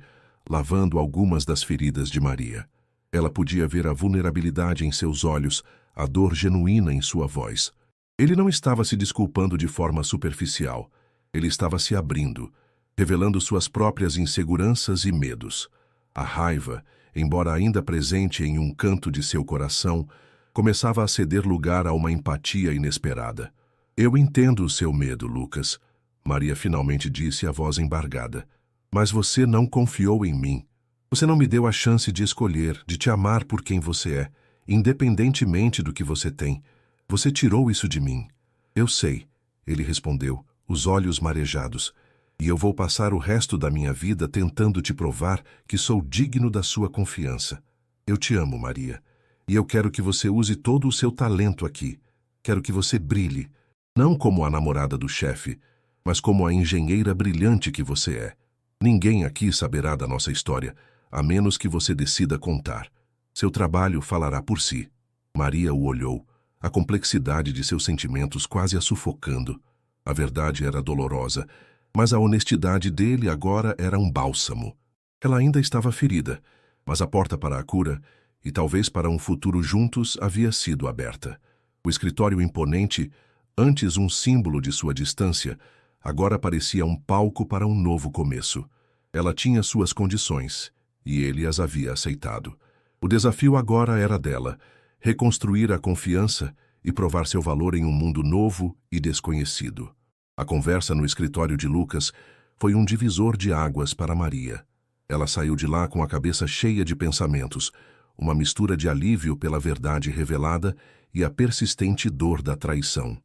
lavando algumas das feridas de Maria. Ela podia ver a vulnerabilidade em seus olhos, a dor genuína em sua voz. Ele não estava se desculpando de forma superficial. Ele estava se abrindo, revelando suas próprias inseguranças e medos. A raiva, embora ainda presente em um canto de seu coração, começava a ceder lugar a uma empatia inesperada. Eu entendo o seu medo, Lucas, Maria finalmente disse, a voz embargada. Mas você não confiou em mim. Você não me deu a chance de escolher, de te amar por quem você é, independentemente do que você tem. Você tirou isso de mim. Eu sei, ele respondeu, os olhos marejados. E eu vou passar o resto da minha vida tentando te provar que sou digno da sua confiança. Eu te amo, Maria. E eu quero que você use todo o seu talento aqui. Quero que você brilhe, não como a namorada do chefe, mas como a engenheira brilhante que você é. Ninguém aqui saberá da nossa história, a menos que você decida contar. Seu trabalho falará por si. Maria o olhou, a complexidade de seus sentimentos quase a sufocando. A verdade era dolorosa, mas a honestidade dele agora era um bálsamo. Ela ainda estava ferida, mas a porta para a cura, e talvez para um futuro juntos, havia sido aberta. O escritório imponente, antes um símbolo de sua distância, agora parecia um palco para um novo começo. Ela tinha suas condições, e ele as havia aceitado. O desafio agora era dela, reconstruir a confiança e provar seu valor em um mundo novo e desconhecido. A conversa no escritório de Lucas foi um divisor de águas para Maria. Ela saiu de lá com a cabeça cheia de pensamentos, uma mistura de alívio pela verdade revelada e a persistente dor da traição.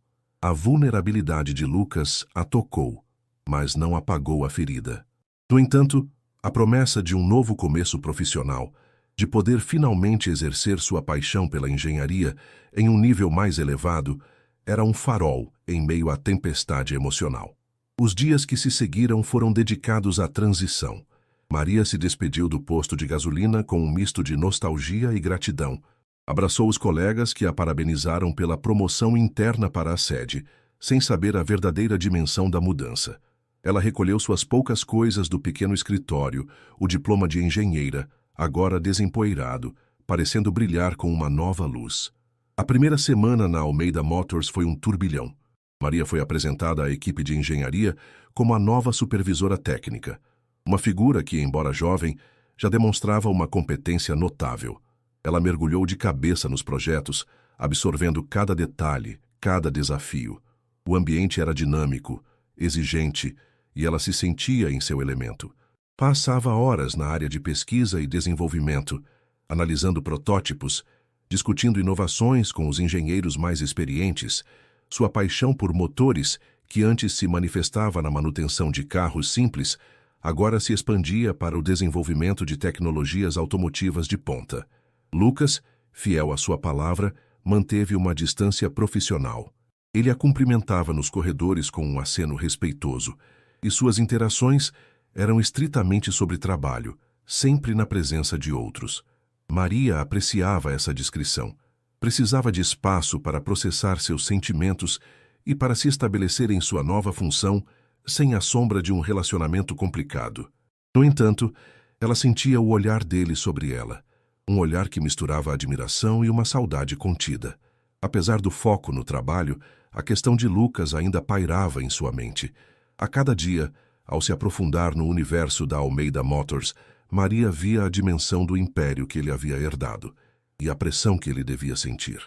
A vulnerabilidade de Lucas a tocou, mas não apagou a ferida. No entanto, a promessa de um novo começo profissional, de poder finalmente exercer sua paixão pela engenharia em um nível mais elevado, era um farol em meio à tempestade emocional. Os dias que se seguiram foram dedicados à transição. Maria se despediu do posto de gasolina com um misto de nostalgia e gratidão. Abraçou os colegas que a parabenizaram pela promoção interna para a sede, sem saber a verdadeira dimensão da mudança. Ela recolheu suas poucas coisas do pequeno escritório, o diploma de engenheira, agora desempoeirado, parecendo brilhar com uma nova luz. A primeira semana na Almeida Motors foi um turbilhão. Maria foi apresentada à equipe de engenharia como a nova supervisora técnica, uma figura que, embora jovem, já demonstrava uma competência notável. Ela mergulhou de cabeça nos projetos, absorvendo cada detalhe, cada desafio. O ambiente era dinâmico, exigente, e ela se sentia em seu elemento. Passava horas na área de pesquisa e desenvolvimento, analisando protótipos, discutindo inovações com os engenheiros mais experientes. Sua paixão por motores, que antes se manifestava na manutenção de carros simples, agora se expandia para o desenvolvimento de tecnologias automotivas de ponta. Lucas, fiel à sua palavra, manteve uma distância profissional. Ele a cumprimentava nos corredores com um aceno respeitoso, e suas interações eram estritamente sobre trabalho, sempre na presença de outros. Maria apreciava essa discrição. Precisava de espaço para processar seus sentimentos e para se estabelecer em sua nova função sem a sombra de um relacionamento complicado. No entanto, ela sentia o olhar dele sobre ela, um olhar que misturava admiração e uma saudade contida. Apesar do foco no trabalho, a questão de Lucas ainda pairava em sua mente. A cada dia, ao se aprofundar no universo da Almeida Motors, Maria via a dimensão do império que ele havia herdado e a pressão que ele devia sentir.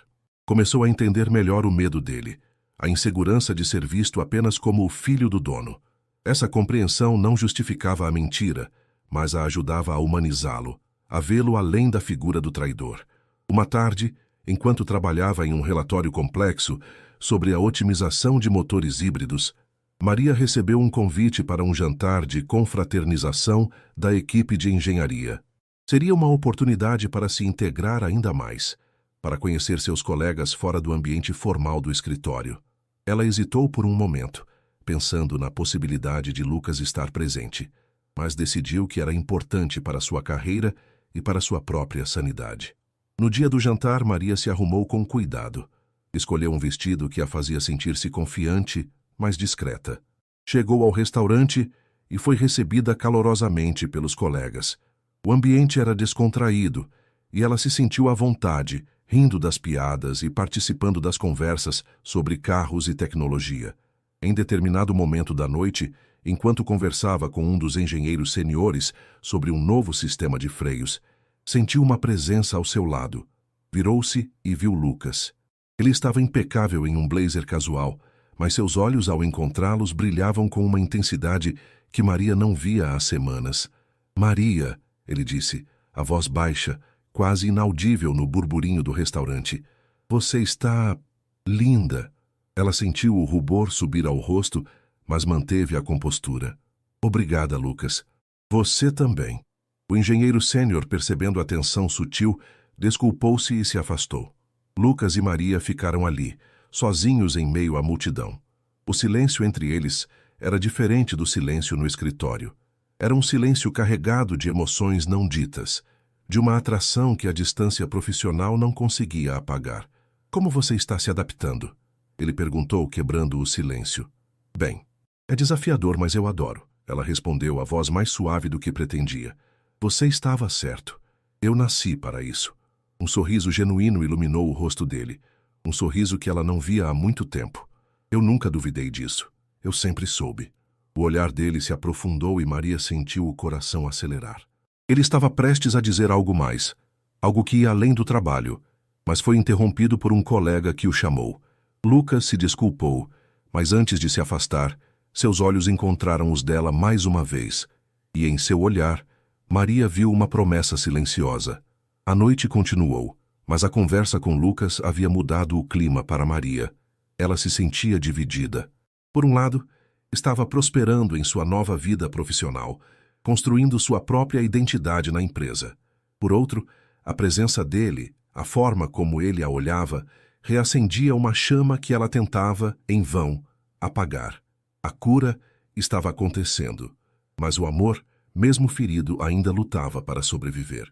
Começou a entender melhor o medo dele, a insegurança de ser visto apenas como o filho do dono. Essa compreensão não justificava a mentira, mas a ajudava a humanizá-lo, a vê-lo além da figura do traidor. Uma tarde, enquanto trabalhava em um relatório complexo sobre a otimização de motores híbridos, Maria recebeu um convite para um jantar de confraternização da equipe de engenharia. Seria uma oportunidade para se integrar ainda mais, para conhecer seus colegas fora do ambiente formal do escritório. Ela hesitou por um momento, pensando na possibilidade de Lucas estar presente, mas decidiu que era importante para sua carreira e para sua própria sanidade. No dia do jantar, Maria se arrumou com cuidado. Escolheu um vestido que a fazia sentir-se confiante, mas discreta. Chegou ao restaurante e foi recebida calorosamente pelos colegas. O ambiente era descontraído e ela se sentiu à vontade, rindo das piadas e participando das conversas sobre carros e tecnologia. Em determinado momento da noite, enquanto conversava com um dos engenheiros seniores sobre um novo sistema de freios, sentiu uma presença ao seu lado. Virou-se e viu Lucas. Ele estava impecável em um blazer casual, mas seus olhos, ao encontrá-los, brilhavam com uma intensidade que Maria não via há semanas. "Maria", ele disse, a voz baixa, quase inaudível no burburinho do restaurante. "Você está linda." Ela sentiu o rubor subir ao rosto, mas manteve a compostura. "Obrigada, Lucas. Você também." O engenheiro sênior, percebendo a tensão sutil, desculpou-se e se afastou. Lucas e Maria ficaram ali, sozinhos em meio à multidão. O silêncio entre eles era diferente do silêncio no escritório. Era um silêncio carregado de emoções não ditas, de uma atração que a distância profissional não conseguia apagar. "Como você está se adaptando?" ele perguntou, quebrando o silêncio. "Bem, é desafiador, mas eu adoro", ela respondeu, a voz mais suave do que pretendia. "Você estava certo. Eu nasci para isso." Um sorriso genuíno iluminou o rosto dele, um sorriso que ela não via há muito tempo. "Eu nunca duvidei disso. Eu sempre soube." O olhar dele se aprofundou e Maria sentiu o coração acelerar. Ele estava prestes a dizer algo mais, algo que ia além do trabalho, mas foi interrompido por um colega que o chamou. Lucas se desculpou, mas antes de se afastar, seus olhos encontraram os dela mais uma vez, e em seu olhar, Maria viu uma promessa silenciosa. A noite continuou, mas a conversa com Lucas havia mudado o clima para Maria. Ela se sentia dividida. Por um lado, estava prosperando em sua nova vida profissional, construindo sua própria identidade na empresa. Por outro, a presença dele, a forma como ele a olhava, reacendia uma chama que ela tentava, em vão, apagar. A cura estava acontecendo, mas o amor, mesmo ferido, ainda lutava para sobreviver.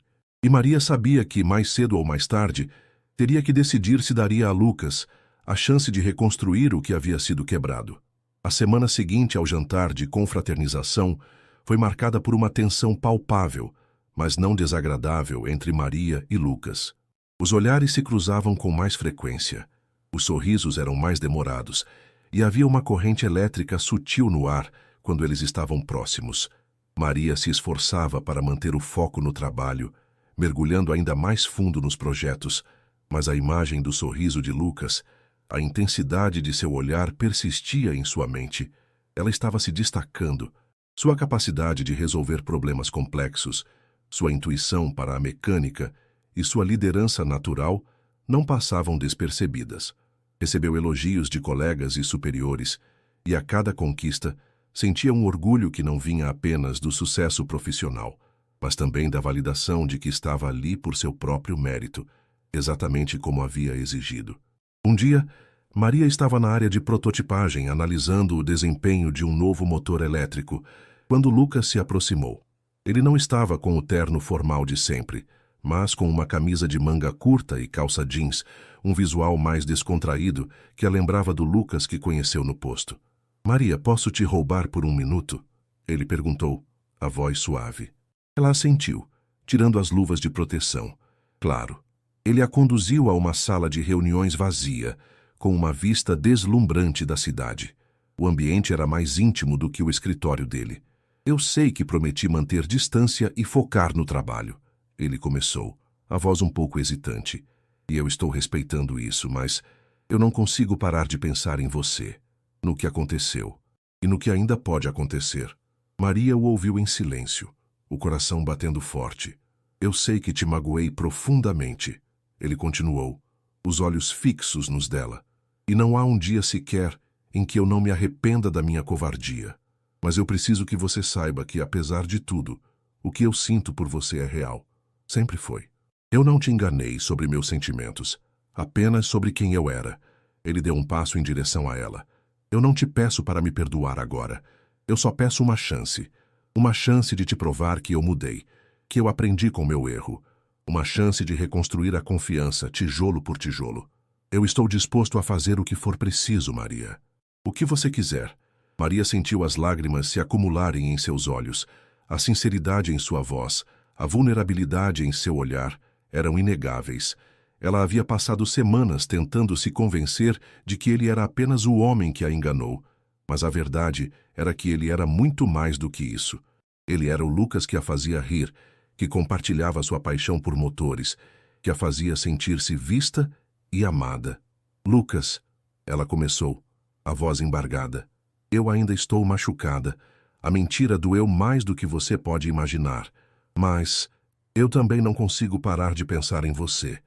E Maria sabia que, mais cedo ou mais tarde, teria que decidir se daria a Lucas a chance de reconstruir o que havia sido quebrado. A semana seguinte ao jantar de confraternização foi marcada por uma tensão palpável, mas não desagradável, entre Maria e Lucas. Os olhares se cruzavam com mais frequência, os sorrisos eram mais demorados, e havia uma corrente elétrica sutil no ar quando eles estavam próximos. Maria se esforçava para manter o foco no trabalho, mergulhando ainda mais fundo nos projetos, mas a imagem do sorriso de Lucas, a intensidade de seu olhar persistia em sua mente. Ela estava se destacando. Sua capacidade de resolver problemas complexos, sua intuição para a mecânica e sua liderança natural não passavam despercebidas. Recebeu elogios de colegas e superiores, e a cada conquista sentia um orgulho que não vinha apenas do sucesso profissional, mas também da validação de que estava ali por seu próprio mérito, exatamente como havia exigido. Um dia, Maria estava na área de prototipagem analisando o desempenho de um novo motor elétrico, quando Lucas se aproximou. Ele não estava com o terno formal de sempre, mas com uma camisa de manga curta e calça jeans, um visual mais descontraído que a lembrava do Lucas que conheceu no posto. "Maria, posso te roubar por um minuto?" ele perguntou, a voz suave. Ela assentiu, tirando as luvas de proteção. Claro. Ele a conduziu a uma sala de reuniões vazia, com uma vista deslumbrante da cidade. O ambiente era mais íntimo do que o escritório dele. Eu sei que prometi manter distância e focar no trabalho. Ele começou, a voz um pouco hesitante. E eu estou respeitando isso, mas eu não consigo parar de pensar em você, no que aconteceu e no que ainda pode acontecer. Maria o ouviu em silêncio, o coração batendo forte. Eu sei que te magoei profundamente. Ele continuou, os olhos fixos nos dela. E não há um dia sequer em que eu não me arrependa da minha covardia. Mas eu preciso que você saiba que, apesar de tudo, o que eu sinto por você é real. Sempre foi. Eu não te enganei sobre meus sentimentos, apenas sobre quem eu era. Ele deu um passo em direção a ela. Eu não te peço para me perdoar agora. Eu só peço uma chance. Uma chance de te provar que eu mudei, que eu aprendi com meu erro. Uma chance de reconstruir a confiança, tijolo por tijolo. Eu estou disposto a fazer o que for preciso, Maria. O que você quiser. Maria sentiu as lágrimas se acumularem em seus olhos. A sinceridade em sua voz, a vulnerabilidade em seu olhar eram inegáveis. Ela havia passado semanas tentando se convencer de que ele era apenas o homem que a enganou. Mas a verdade era que ele era muito mais do que isso. Ele era o Lucas que a fazia rir, que compartilhava sua paixão por motores, que a fazia sentir-se vista e amada. Lucas, ela começou, a voz embargada. Eu ainda estou machucada. A mentira doeu mais do que você pode imaginar. Mas eu também não consigo parar de pensar em você.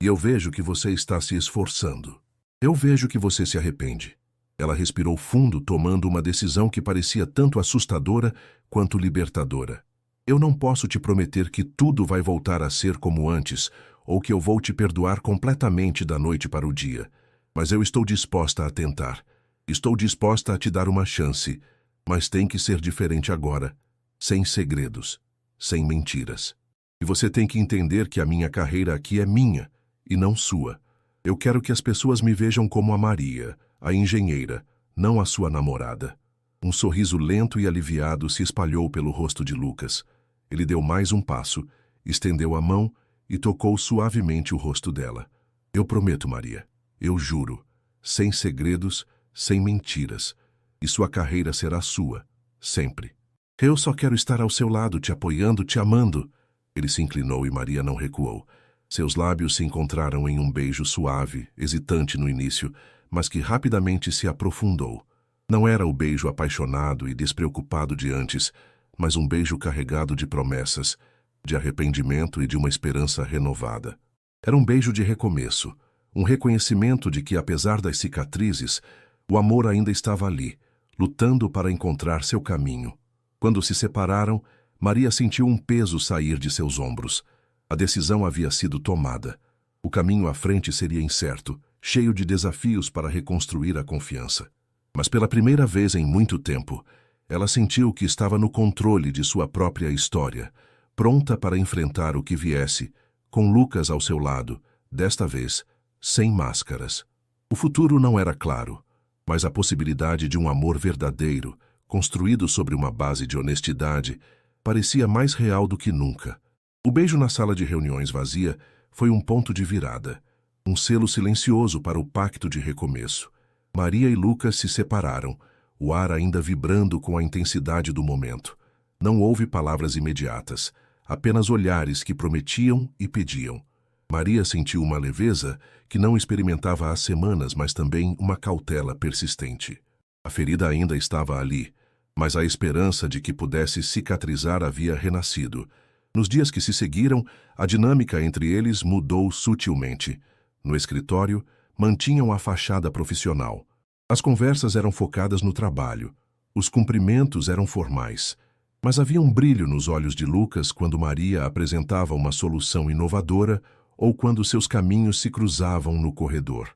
E eu vejo que você está se esforçando. Eu vejo que você se arrepende. Ela respirou fundo, tomando uma decisão que parecia tanto assustadora quanto libertadora. Eu não posso te prometer que tudo vai voltar a ser como antes, ou que eu vou te perdoar completamente da noite para o dia. Mas eu estou disposta a tentar. Estou disposta a te dar uma chance, mas tem que ser diferente agora, sem segredos, sem mentiras. E você tem que entender que a minha carreira aqui é minha, e não sua. Eu quero que as pessoas me vejam como a Maria, a engenheira, não a sua namorada. Um sorriso lento e aliviado se espalhou pelo rosto de Lucas. Ele deu mais um passo, estendeu a mão e tocou suavemente o rosto dela. Eu prometo, Maria, eu juro, sem segredos, sem mentiras, e sua carreira será sua, sempre. Eu só quero estar ao seu lado, te apoiando, te amando. Ele se inclinou e Maria não recuou. Seus lábios se encontraram em um beijo suave, hesitante no início, mas que rapidamente se aprofundou. Não era o beijo apaixonado e despreocupado de antes, mas um beijo carregado de promessas, de arrependimento e de uma esperança renovada. Era um beijo de recomeço, um reconhecimento de que, apesar das cicatrizes, o amor ainda estava ali, lutando para encontrar seu caminho. Quando se separaram, Maria sentiu um peso sair de seus ombros. A decisão havia sido tomada. O caminho à frente seria incerto, cheio de desafios para reconstruir a confiança. Mas pela primeira vez em muito tempo, ela sentiu que estava no controle de sua própria história, pronta para enfrentar o que viesse, com Lucas ao seu lado, desta vez, sem máscaras. O futuro não era claro, mas a possibilidade de um amor verdadeiro, construído sobre uma base de honestidade, parecia mais real do que nunca. O beijo na sala de reuniões vazia foi um ponto de virada, um selo silencioso para o pacto de recomeço. Maria e Lucas se separaram, o ar ainda vibrando com a intensidade do momento. Não houve palavras imediatas, apenas olhares que prometiam e pediam. Maria sentiu uma leveza que não experimentava há semanas, mas também uma cautela persistente. A ferida ainda estava ali, mas a esperança de que pudesse cicatrizar havia renascido. Nos dias que se seguiram, a dinâmica entre eles mudou sutilmente. No escritório, mantinham a fachada profissional. As conversas eram focadas no trabalho. Os cumprimentos eram formais. Mas havia um brilho nos olhos de Lucas quando Maria apresentava uma solução inovadora ou quando seus caminhos se cruzavam no corredor.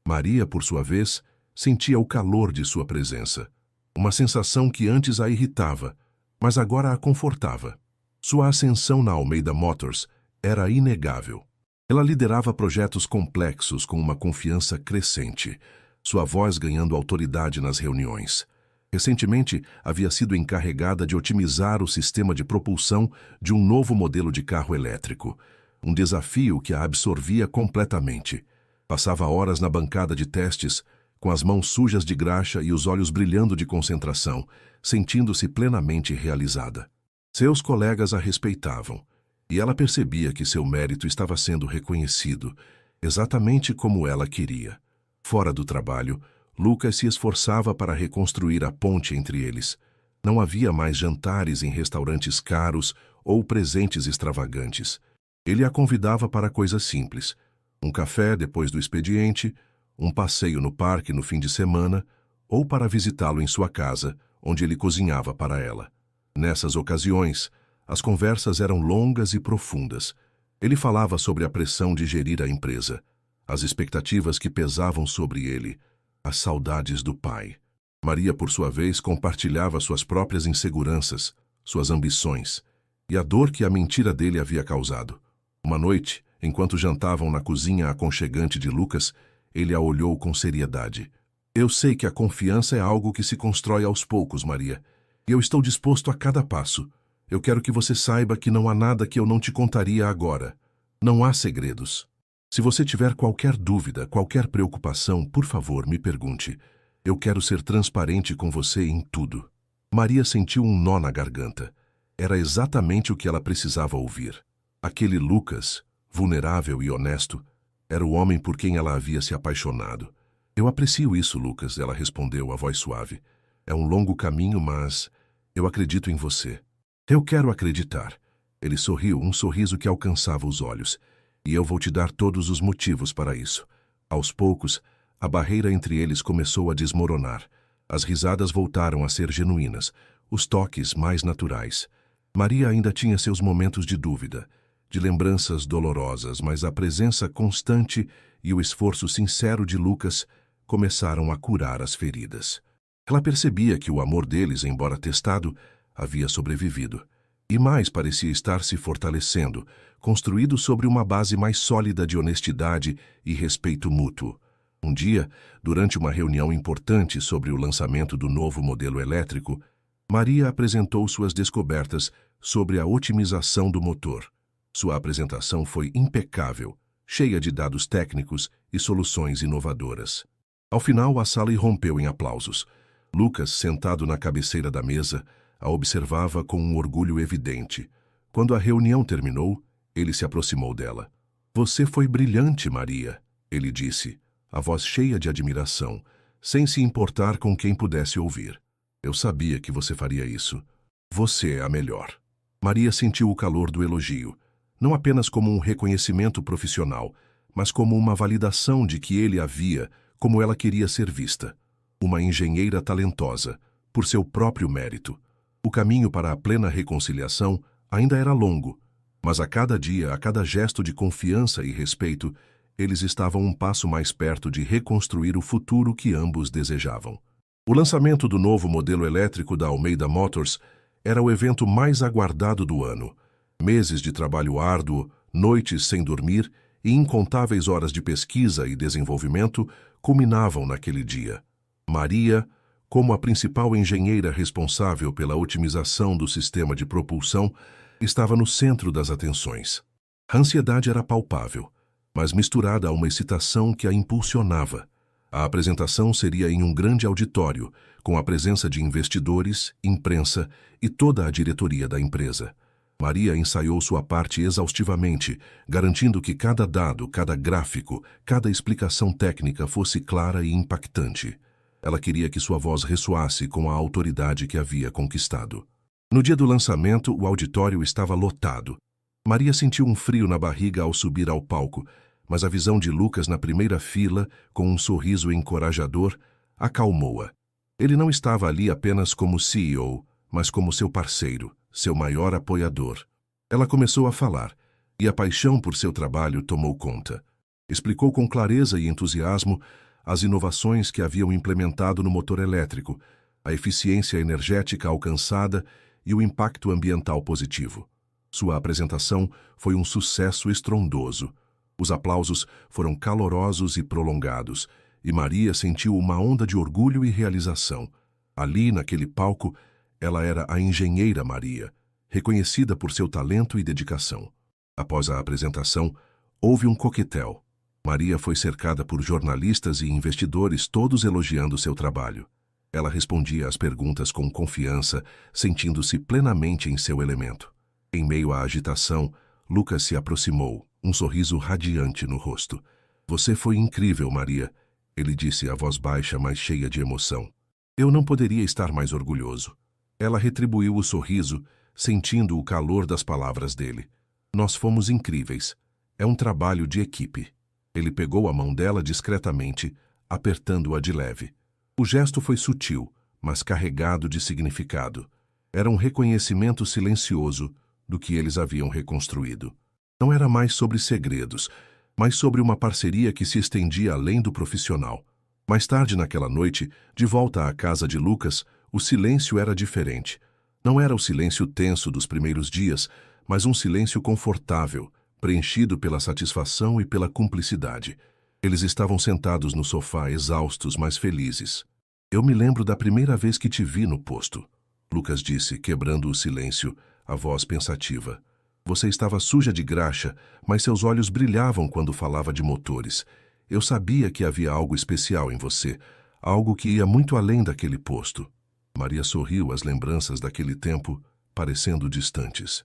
Maria, por sua vez, sentia o calor de sua presença. Uma sensação que antes a irritava, mas agora a confortava. Sua ascensão na Almeida Motors era inegável. Ela liderava projetos complexos com uma confiança crescente, sua voz ganhando autoridade nas reuniões. Recentemente, havia sido encarregada de otimizar o sistema de propulsão de um novo modelo de carro elétrico, um desafio que a absorvia completamente. Passava horas na bancada de testes, com as mãos sujas de graxa e os olhos brilhando de concentração, sentindo-se plenamente realizada. Seus colegas a respeitavam, e ela percebia que seu mérito estava sendo reconhecido, exatamente como ela queria. Fora do trabalho, Lucas se esforçava para reconstruir a ponte entre eles. Não havia mais jantares em restaurantes caros ou presentes extravagantes. Ele a convidava para coisas simples: um café depois do expediente, um passeio no parque no fim de semana, ou para visitá-lo em sua casa, onde ele cozinhava para ela. Nessas ocasiões, as conversas eram longas e profundas. Ele falava sobre a pressão de gerir a empresa, as expectativas que pesavam sobre ele, as saudades do pai. Maria, por sua vez, compartilhava suas próprias inseguranças, suas ambições e a dor que a mentira dele havia causado. Uma noite, enquanto jantavam na cozinha aconchegante de Lucas, ele a olhou com seriedade. Eu sei que a confiança é algo que se constrói aos poucos, Maria, e eu estou disposto a cada passo. Eu quero que você saiba que não há nada que eu não te contaria agora. Não há segredos. Se você tiver qualquer dúvida, qualquer preocupação, por favor, me pergunte. Eu quero ser transparente com você em tudo. Maria sentiu um nó na garganta. Era exatamente o que ela precisava ouvir. Aquele Lucas, vulnerável e honesto, era o homem por quem ela havia se apaixonado. Eu aprecio isso, Lucas, ela respondeu, a voz suave. É um longo caminho, mas eu acredito em você. Eu quero acreditar. Ele sorriu, um sorriso que alcançava os olhos. E eu vou te dar todos os motivos para isso. Aos poucos, a barreira entre eles começou a desmoronar. As risadas voltaram a ser genuínas, os toques mais naturais. Maria ainda tinha seus momentos de dúvida, de lembranças dolorosas, mas a presença constante e o esforço sincero de Lucas começaram a curar as feridas. Ela percebia que o amor deles, embora testado, havia sobrevivido. E mais, parecia estar se fortalecendo, construído sobre uma base mais sólida de honestidade e respeito mútuo. Um dia, durante uma reunião importante sobre o lançamento do novo modelo elétrico, Maria apresentou suas descobertas sobre a otimização do motor. Sua apresentação foi impecável, cheia de dados técnicos e soluções inovadoras. Ao final, a sala irrompeu em aplausos. Lucas, sentado na cabeceira da mesa, a observava com um orgulho evidente. Quando a reunião terminou, ele se aproximou dela. Você foi brilhante, Maria, ele disse, a voz cheia de admiração, sem se importar com quem pudesse ouvir. Eu sabia que você faria isso. Você é a melhor. Maria sentiu o calor do elogio, não apenas como um reconhecimento profissional, mas como uma validação de que ele a via como ela queria ser vista. Uma engenheira talentosa, por seu próprio mérito. O caminho para a plena reconciliação ainda era longo, mas a cada dia, a cada gesto de confiança e respeito, eles estavam um passo mais perto de reconstruir o futuro que ambos desejavam. O lançamento do novo modelo elétrico da Almeida Motors era o evento mais aguardado do ano. Meses de trabalho árduo, noites sem dormir e incontáveis horas de pesquisa e desenvolvimento culminavam naquele dia. Maria, como a principal engenheira responsável pela otimização do sistema de propulsão, estava no centro das atenções. A ansiedade era palpável, mas misturada a uma excitação que a impulsionava. A apresentação seria em um grande auditório, com a presença de investidores, imprensa e toda a diretoria da empresa. Maria ensaiou sua parte exaustivamente, garantindo que cada dado, cada gráfico, cada explicação técnica fosse clara e impactante. Ela queria que sua voz ressoasse com a autoridade que havia conquistado. No dia do lançamento, o auditório estava lotado. Maria sentiu um frio na barriga ao subir ao palco, mas a visão de Lucas na primeira fila, com um sorriso encorajador, acalmou-a. Ele não estava ali apenas como CEO, mas como seu parceiro, seu maior apoiador. Ela começou a falar, e a paixão por seu trabalho tomou conta. Explicou com clareza e entusiasmo as inovações que haviam implementado no motor elétrico, a eficiência energética alcançada e o impacto ambiental positivo. Sua apresentação foi um sucesso estrondoso. Os aplausos foram calorosos e prolongados, e Maria sentiu uma onda de orgulho e realização. Ali, naquele palco, ela era a engenheira Maria, reconhecida por seu talento e dedicação. Após a apresentação, houve um coquetel. Maria foi cercada por jornalistas e investidores, todos elogiando seu trabalho. Ela respondia às perguntas com confiança, sentindo-se plenamente em seu elemento. Em meio à agitação, Lucas se aproximou, um sorriso radiante no rosto. Você foi incrível, Maria, ele disse a voz baixa, mas cheia de emoção. Eu não poderia estar mais orgulhoso. Ela retribuiu o sorriso, sentindo o calor das palavras dele. Nós fomos incríveis. É um trabalho de equipe. Ele pegou a mão dela discretamente, apertando-a de leve. O gesto foi sutil, mas carregado de significado. Era um reconhecimento silencioso do que eles haviam reconstruído. Não era mais sobre segredos, mas sobre uma parceria que se estendia além do profissional. Mais tarde naquela noite, de volta à casa de Lucas, o silêncio era diferente. Não era o silêncio tenso dos primeiros dias, mas um silêncio confortável, preenchido pela satisfação e pela cumplicidade. Eles estavam sentados no sofá, exaustos, mas felizes. Eu me lembro da primeira vez que te vi no posto, Lucas disse, quebrando o silêncio, a voz pensativa. Você estava suja de graxa, mas seus olhos brilhavam quando falava de motores. Eu sabia que havia algo especial em você, algo que ia muito além daquele posto. Maria sorriu às lembranças daquele tempo, parecendo distantes.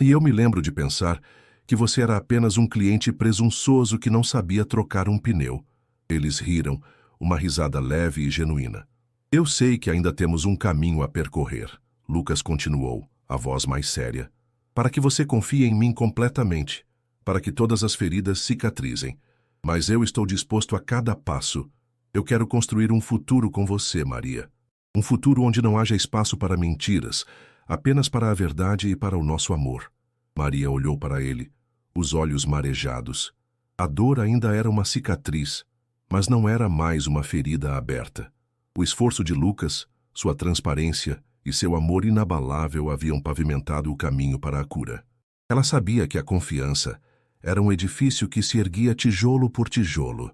E eu me lembro de pensar que você era apenas um cliente presunçoso que não sabia trocar um pneu. Eles riram, uma risada leve e genuína. Eu sei que ainda temos um caminho a percorrer, Lucas continuou, a voz mais séria. Para que você confie em mim completamente, para que todas as feridas cicatrizem. Mas eu estou disposto a cada passo. Eu quero construir um futuro com você, Maria. Um futuro onde não haja espaço para mentiras, apenas para a verdade e para o nosso amor. Maria olhou para ele, os olhos marejados. A dor ainda era uma cicatriz, mas não era mais uma ferida aberta. O esforço de Lucas, sua transparência e seu amor inabalável haviam pavimentado o caminho para a cura. Ela sabia que a confiança era um edifício que se erguia tijolo por tijolo,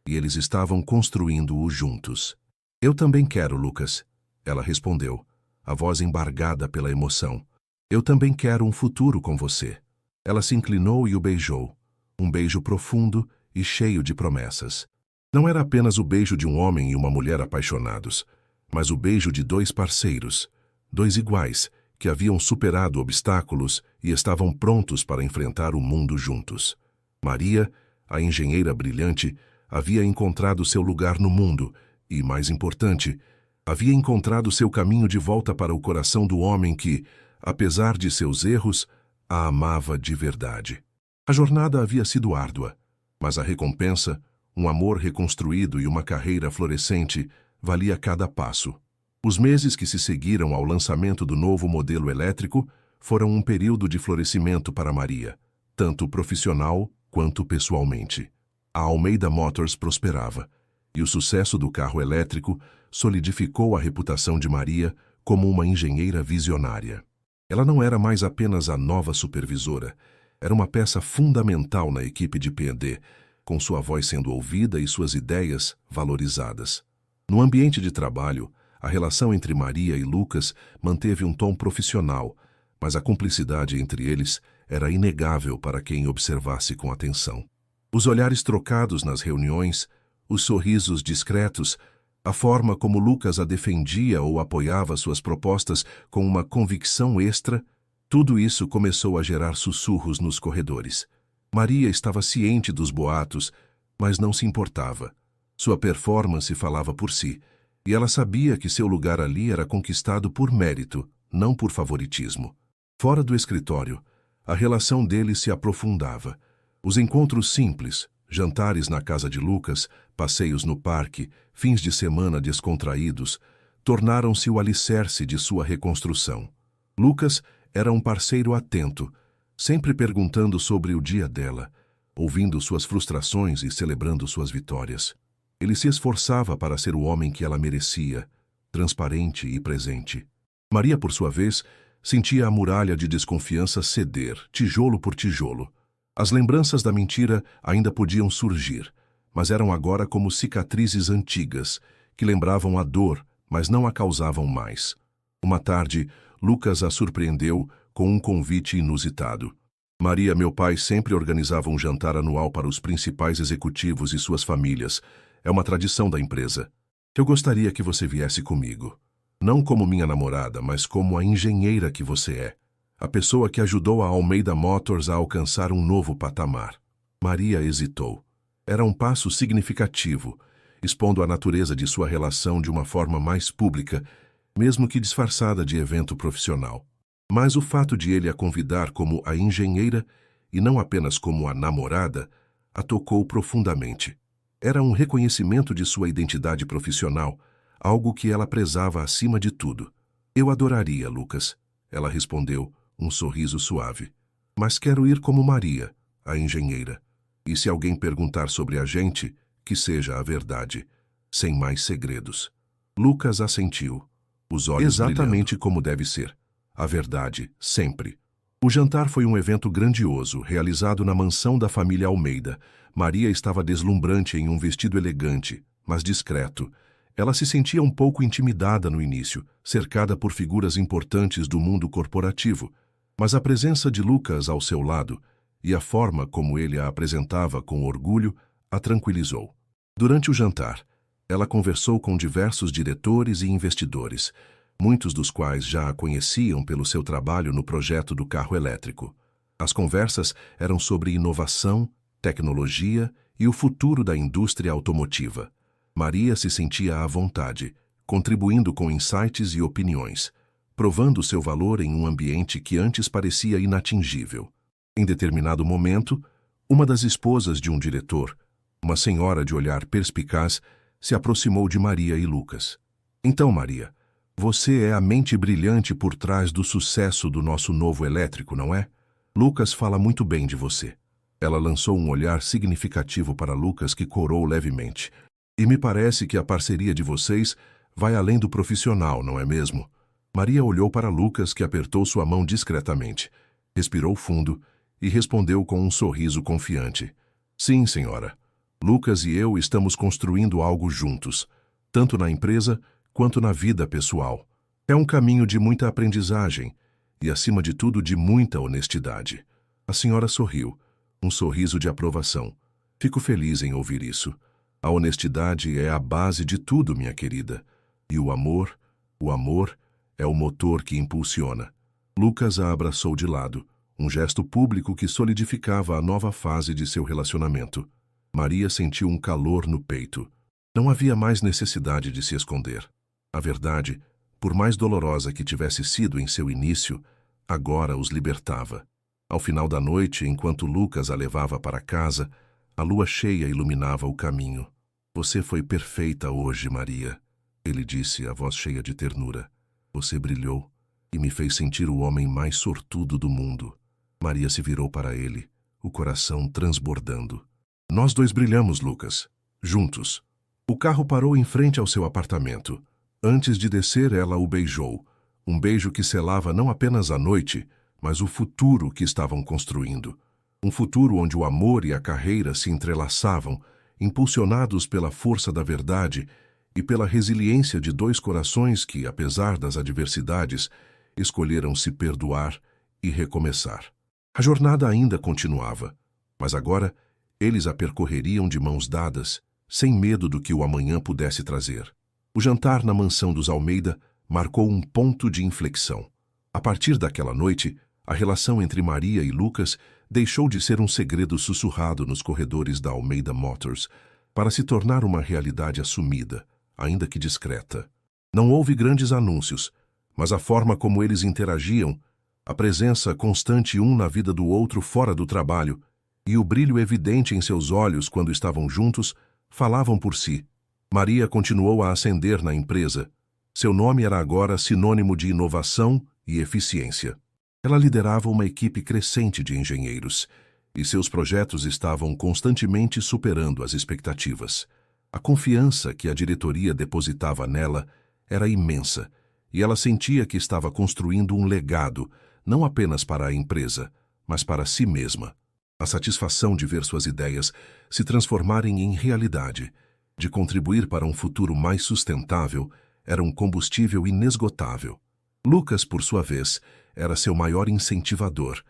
e eles estavam construindo-o juntos. Eu também quero, Lucas, ela respondeu, a voz embargada pela emoção. Eu também quero um futuro com você. Ela se inclinou e o beijou, um beijo profundo e cheio de promessas. Não era apenas o beijo de um homem e uma mulher apaixonados, mas o beijo de dois parceiros, dois iguais, que haviam superado obstáculos e estavam prontos para enfrentar o mundo juntos. Maria, a engenheira brilhante, havia encontrado seu lugar no mundo e, mais importante, havia encontrado seu caminho de volta para o coração do homem que, apesar de seus erros, a amava de verdade. A jornada havia sido árdua, mas a recompensa, um amor reconstruído e uma carreira florescente, valia cada passo. Os meses que se seguiram ao lançamento do novo modelo elétrico foram um período de florescimento para Maria, tanto profissional quanto pessoalmente. A Almeida Motors prosperava, e o sucesso do carro elétrico solidificou a reputação de Maria como uma engenheira visionária. Ela não era mais apenas a nova supervisora, era uma peça fundamental na equipe de P&D, com sua voz sendo ouvida e suas ideias valorizadas. No ambiente de trabalho, a relação entre Maria e Lucas manteve um tom profissional, mas a cumplicidade entre eles era inegável para quem observasse com atenção. Os olhares trocados nas reuniões, os sorrisos discretos, a forma como Lucas a defendia ou apoiava suas propostas com uma convicção extra, tudo isso começou a gerar sussurros nos corredores. Maria estava ciente dos boatos, mas não se importava. Sua performance falava por si, e ela sabia que seu lugar ali era conquistado por mérito, não por favoritismo. Fora do escritório, a relação deles se aprofundava. Os encontros simples, jantares na casa de Lucas, passeios no parque, fins de semana descontraídos, tornaram-se o alicerce de sua reconstrução. Lucas era um parceiro atento, sempre perguntando sobre o dia dela, ouvindo suas frustrações e celebrando suas vitórias. Ele se esforçava para ser o homem que ela merecia, transparente e presente. Maria, por sua vez, sentia a muralha de desconfiança ceder, tijolo por tijolo. As lembranças da mentira ainda podiam surgir, mas eram agora como cicatrizes antigas, que lembravam a dor, mas não a causavam mais. Uma tarde, Lucas a surpreendeu com um convite inusitado. Maria, meu pai, sempre organizava um jantar anual para os principais executivos e suas famílias. É uma tradição da empresa. Eu gostaria que você viesse comigo. Não como minha namorada, mas como a engenheira que você é. A pessoa que ajudou a Almeida Motors a alcançar um novo patamar. Maria hesitou. Era um passo significativo, expondo a natureza de sua relação de uma forma mais pública, mesmo que disfarçada de evento profissional. Mas o fato de ele a convidar como a engenheira e não apenas como a namorada, a tocou profundamente. Era um reconhecimento de sua identidade profissional, algo que ela prezava acima de tudo. Eu adoraria, Lucas, ela respondeu, um sorriso suave. Mas quero ir como Maria, a engenheira. E se alguém perguntar sobre a gente, que seja a verdade, sem mais segredos. Lucas assentiu, os olhos exatamente brilhando. Como deve ser. A verdade, sempre. O jantar foi um evento grandioso, realizado na mansão da família Almeida. Maria estava deslumbrante em um vestido elegante, mas discreto. Ela se sentia um pouco intimidada no início, cercada por figuras importantes do mundo corporativo. Mas a presença de Lucas ao seu lado e a forma como ele a apresentava com orgulho a tranquilizou. Durante o jantar, ela conversou com diversos diretores e investidores, muitos dos quais já a conheciam pelo seu trabalho no projeto do carro elétrico. As conversas eram sobre inovação, tecnologia e o futuro da indústria automotiva. Maria se sentia à vontade, contribuindo com insights e opiniões, provando seu valor em um ambiente que antes parecia inatingível. Em determinado momento, uma das esposas de um diretor, uma senhora de olhar perspicaz, se aproximou de Maria e Lucas. Então, Maria, você é a mente brilhante por trás do sucesso do nosso novo elétrico, não é? Lucas fala muito bem de você. Ela lançou um olhar significativo para Lucas que corou levemente. E me parece que a parceria de vocês vai além do profissional, não é mesmo? Maria olhou para Lucas, que apertou sua mão discretamente, respirou fundo e respondeu com um sorriso confiante. Sim, senhora. Lucas e eu estamos construindo algo juntos, tanto na empresa quanto na vida pessoal. É um caminho de muita aprendizagem e, acima de tudo, de muita honestidade. A senhora sorriu, um sorriso de aprovação. Fico feliz em ouvir isso. A honestidade é a base de tudo, minha querida. E o amor é o motor que impulsiona. Lucas a abraçou de lado, um gesto público que solidificava a nova fase de seu relacionamento. Maria sentiu um calor no peito. Não havia mais necessidade de se esconder. A verdade, por mais dolorosa que tivesse sido em seu início, agora os libertava. Ao final da noite, enquanto Lucas a levava para casa, a lua cheia iluminava o caminho. Você foi perfeita hoje, Maria, ele disse, a voz cheia de ternura. Você brilhou e me fez sentir o homem mais sortudo do mundo. Maria se virou para ele, o coração transbordando. Nós dois brilhamos, Lucas, juntos. O carro parou em frente ao seu apartamento. Antes de descer, ela o beijou. Um beijo que selava não apenas a noite, mas o futuro que estavam construindo. Um futuro onde o amor e a carreira se entrelaçavam, impulsionados pela força da verdade e pela resiliência de dois corações que, apesar das adversidades, escolheram se perdoar e recomeçar. A jornada ainda continuava, mas agora eles a percorreriam de mãos dadas, sem medo do que o amanhã pudesse trazer. O jantar na mansão dos Almeida marcou um ponto de inflexão. A partir daquela noite, a relação entre Maria e Lucas deixou de ser um segredo sussurrado nos corredores da Almeida Motors para se tornar uma realidade assumida, ainda que discreta. Não houve grandes anúncios, mas a forma como eles interagiam, a presença constante um na vida do outro fora do trabalho e o brilho evidente em seus olhos quando estavam juntos, falavam por si. Maria continuou a ascender na empresa. Seu nome era agora sinônimo de inovação e eficiência. Ela liderava uma equipe crescente de engenheiros, e seus projetos estavam constantemente superando as expectativas. A confiança que a diretoria depositava nela era imensa, e ela sentia que estava construindo um legado, não apenas para a empresa, mas para si mesma. A satisfação de ver suas ideias se transformarem em realidade, de contribuir para um futuro mais sustentável, era um combustível inesgotável. Lucas, por sua vez, era seu maior incentivador.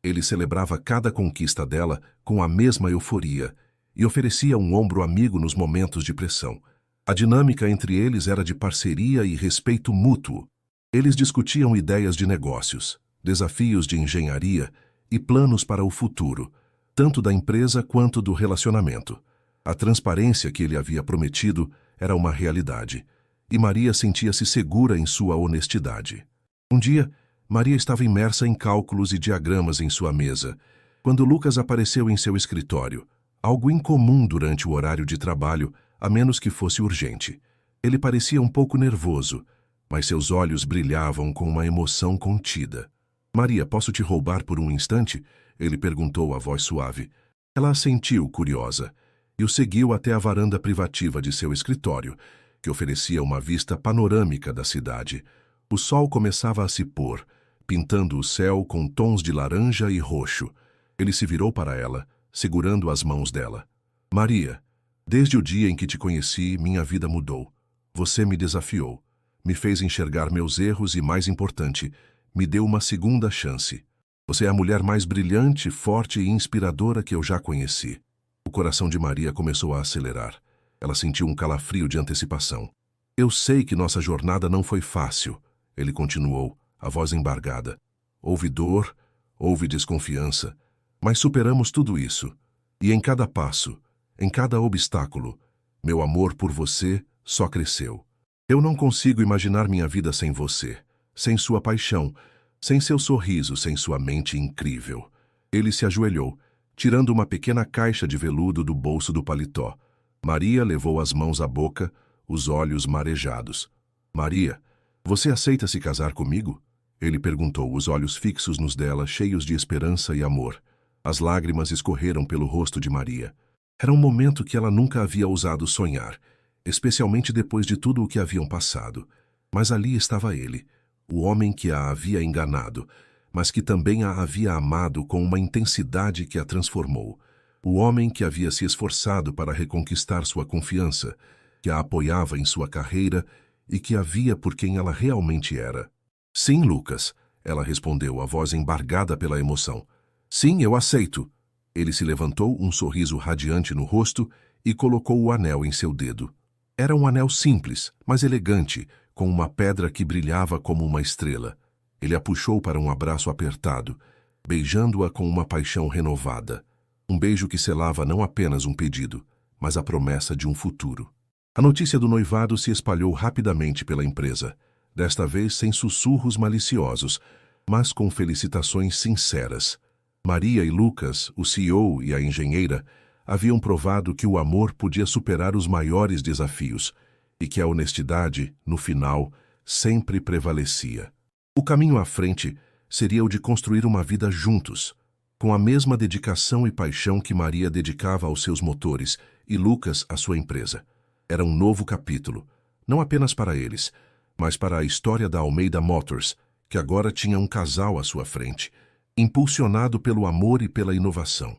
Ele celebrava cada conquista dela com a mesma euforia e oferecia um ombro amigo nos momentos de pressão. A dinâmica entre eles era de parceria e respeito mútuo. Eles discutiam ideias de negócios, desafios de engenharia e planos para o futuro, tanto da empresa quanto do relacionamento. A transparência que ele havia prometido era uma realidade, e Maria sentia-se segura em sua honestidade. Um dia, Maria estava imersa em cálculos e diagramas em sua mesa, quando Lucas apareceu em seu escritório, algo incomum durante o horário de trabalho, a menos que fosse urgente. Ele parecia um pouco nervoso, mas seus olhos brilhavam com uma emoção contida. "Maria, posso te roubar por um instante?" Ele perguntou a voz suave. Ela assentiu, curiosa, e o seguiu até a varanda privativa de seu escritório, que oferecia uma vista panorâmica da cidade. O sol começava a se pôr, pintando o céu com tons de laranja e roxo. Ele se virou para ela, segurando as mãos dela. "Maria, desde o dia em que te conheci, minha vida mudou. Você me desafiou, me fez enxergar meus erros e, mais importante, me deu uma segunda chance. Você é a mulher mais brilhante, forte e inspiradora que eu já conheci." O coração de Maria começou a acelerar. Ela sentiu um calafrio de antecipação. "Eu sei que nossa jornada não foi fácil", ele continuou, a voz embargada. "Houve dor, houve desconfiança, mas superamos tudo isso. E em cada passo, em cada obstáculo, meu amor por você só cresceu. Eu não consigo imaginar minha vida sem você, sem sua paixão, sem seu sorriso, sem sua mente incrível." Ele se ajoelhou, tirando uma pequena caixa de veludo do bolso do paletó. Maria levou as mãos à boca, os olhos marejados. "Maria, você aceita se casar comigo?" Ele perguntou, os olhos fixos nos dela, cheios de esperança e amor. As lágrimas escorreram pelo rosto de Maria. Era um momento que ela nunca havia ousado sonhar, especialmente depois de tudo o que haviam passado. Mas ali estava ele, o homem que a havia enganado, mas que também a havia amado com uma intensidade que a transformou. O homem que havia se esforçado para reconquistar sua confiança, que a apoiava em sua carreira e que a via por quem ela realmente era. "Sim, Lucas", ela respondeu, a voz embargada pela emoção. "Sim, eu aceito." Ele se levantou, um sorriso radiante no rosto, e colocou o anel em seu dedo. Era um anel simples, mas elegante, com uma pedra que brilhava como uma estrela. Ele a puxou para um abraço apertado, beijando-a com uma paixão renovada. Um beijo que selava não apenas um pedido, mas a promessa de um futuro. A notícia do noivado se espalhou rapidamente pela empresa, desta vez sem sussurros maliciosos, mas com felicitações sinceras. Maria e Lucas, o CEO e a engenheira, haviam provado que o amor podia superar os maiores desafios e que a honestidade, no final, sempre prevalecia. O caminho à frente seria o de construir uma vida juntos, com a mesma dedicação e paixão que Maria dedicava aos seus motores e Lucas à sua empresa. Era um novo capítulo, não apenas para eles, mas para a história da Almeida Motors, que agora tinha um casal à sua frente, impulsionado pelo amor e pela inovação.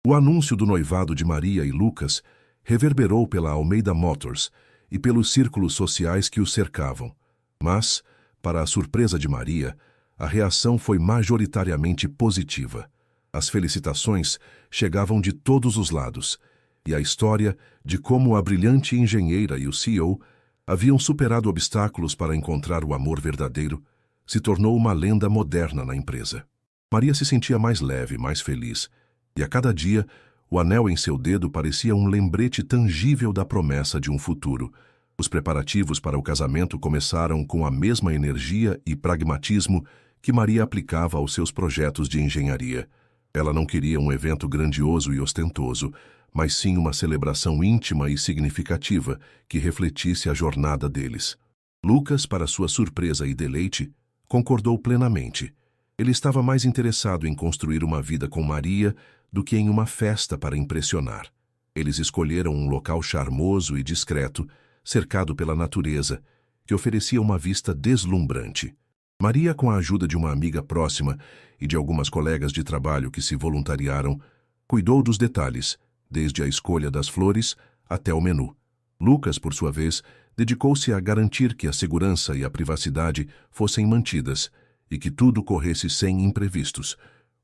O anúncio do noivado de Maria e Lucas reverberou pela Almeida Motors e pelos círculos sociais que os cercavam. Mas, para a surpresa de Maria, a reação foi majoritariamente positiva. As felicitações chegavam de todos os lados, e a história de como a brilhante engenheira e o CEO haviam superado obstáculos para encontrar o amor verdadeiro se tornou uma lenda moderna na empresa. Maria se sentia mais leve, mais feliz, e a cada dia o anel em seu dedo parecia um lembrete tangível da promessa de um futuro. Os preparativos para o casamento começaram com a mesma energia e pragmatismo que Maria aplicava aos seus projetos de engenharia. Ela não queria um evento grandioso e ostentoso, mas sim uma celebração íntima e significativa que refletisse a jornada deles. Lucas, para sua surpresa e deleite, concordou plenamente. Ele estava mais interessado em construir uma vida com Maria do que em uma festa para impressionar. Eles escolheram um local charmoso e discreto, cercado pela natureza, que oferecia uma vista deslumbrante. Maria, com a ajuda de uma amiga próxima e de algumas colegas de trabalho que se voluntariaram, cuidou dos detalhes, desde a escolha das flores até o menu. Lucas, por sua vez, dedicou-se a garantir que a segurança e a privacidade fossem mantidas e que tudo corresse sem imprevistos,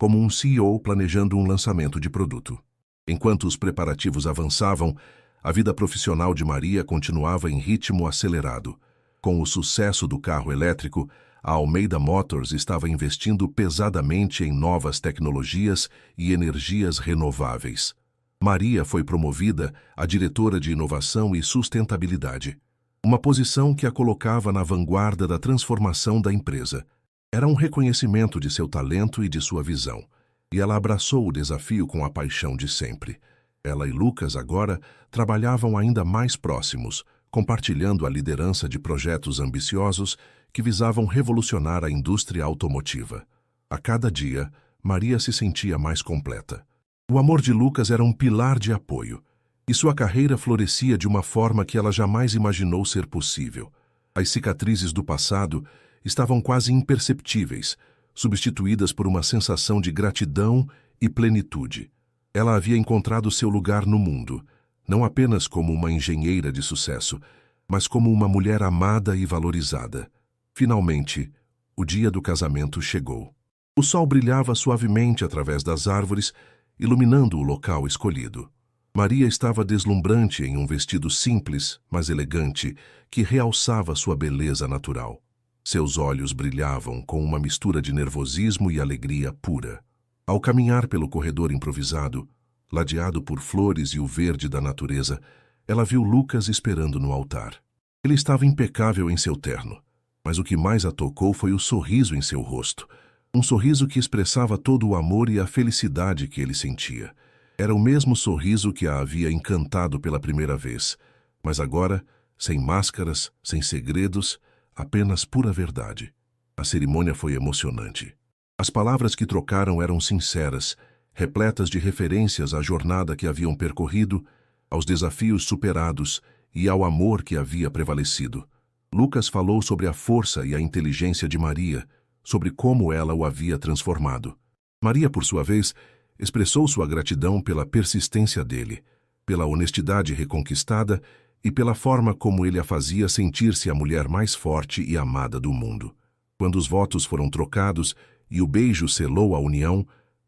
como um CEO planejando um lançamento de produto. Enquanto os preparativos avançavam, a vida profissional de Maria continuava em ritmo acelerado. Com o sucesso do carro elétrico, a Almeida Motors estava investindo pesadamente em novas tecnologias e energias renováveis. Maria foi promovida a diretora de inovação e sustentabilidade, uma posição que a colocava na vanguarda da transformação da empresa. Era um reconhecimento de seu talento e de sua visão, e ela abraçou o desafio com a paixão de sempre. Ela e Lucas agora trabalhavam ainda mais próximos, compartilhando a liderança de projetos ambiciosos que visavam revolucionar a indústria automotiva. A cada dia, Maria se sentia mais completa. O amor de Lucas era um pilar de apoio, e sua carreira florescia de uma forma que ela jamais imaginou ser possível. As cicatrizes do passado estavam quase imperceptíveis, substituídas por uma sensação de gratidão e plenitude. Ela havia encontrado seu lugar no mundo, não apenas como uma engenheira de sucesso, mas como uma mulher amada e valorizada. Finalmente, o dia do casamento chegou. O sol brilhava suavemente através das árvores, iluminando o local escolhido. Maria estava deslumbrante em um vestido simples, mas elegante, que realçava sua beleza natural. Seus olhos brilhavam com uma mistura de nervosismo e alegria pura. Ao caminhar pelo corredor improvisado, ladeado por flores e o verde da natureza, ela viu Lucas esperando no altar. Ele estava impecável em seu terno, mas o que mais a tocou foi o sorriso em seu rosto, um sorriso que expressava todo o amor e a felicidade que ele sentia. Era o mesmo sorriso que a havia encantado pela primeira vez, mas agora, sem máscaras, sem segredos, apenas pura verdade. A cerimônia foi emocionante. As palavras que trocaram eram sinceras, repletas de referências à jornada que haviam percorrido, aos desafios superados e ao amor que havia prevalecido. Lucas falou sobre a força e a inteligência de Maria, sobre como ela o havia transformado. Maria, por sua vez, expressou sua gratidão pela persistência dele, pela honestidade reconquistada e pela forma como ele a fazia sentir-se a mulher mais forte e amada do mundo. Quando os votos foram trocados e o beijo selou a união,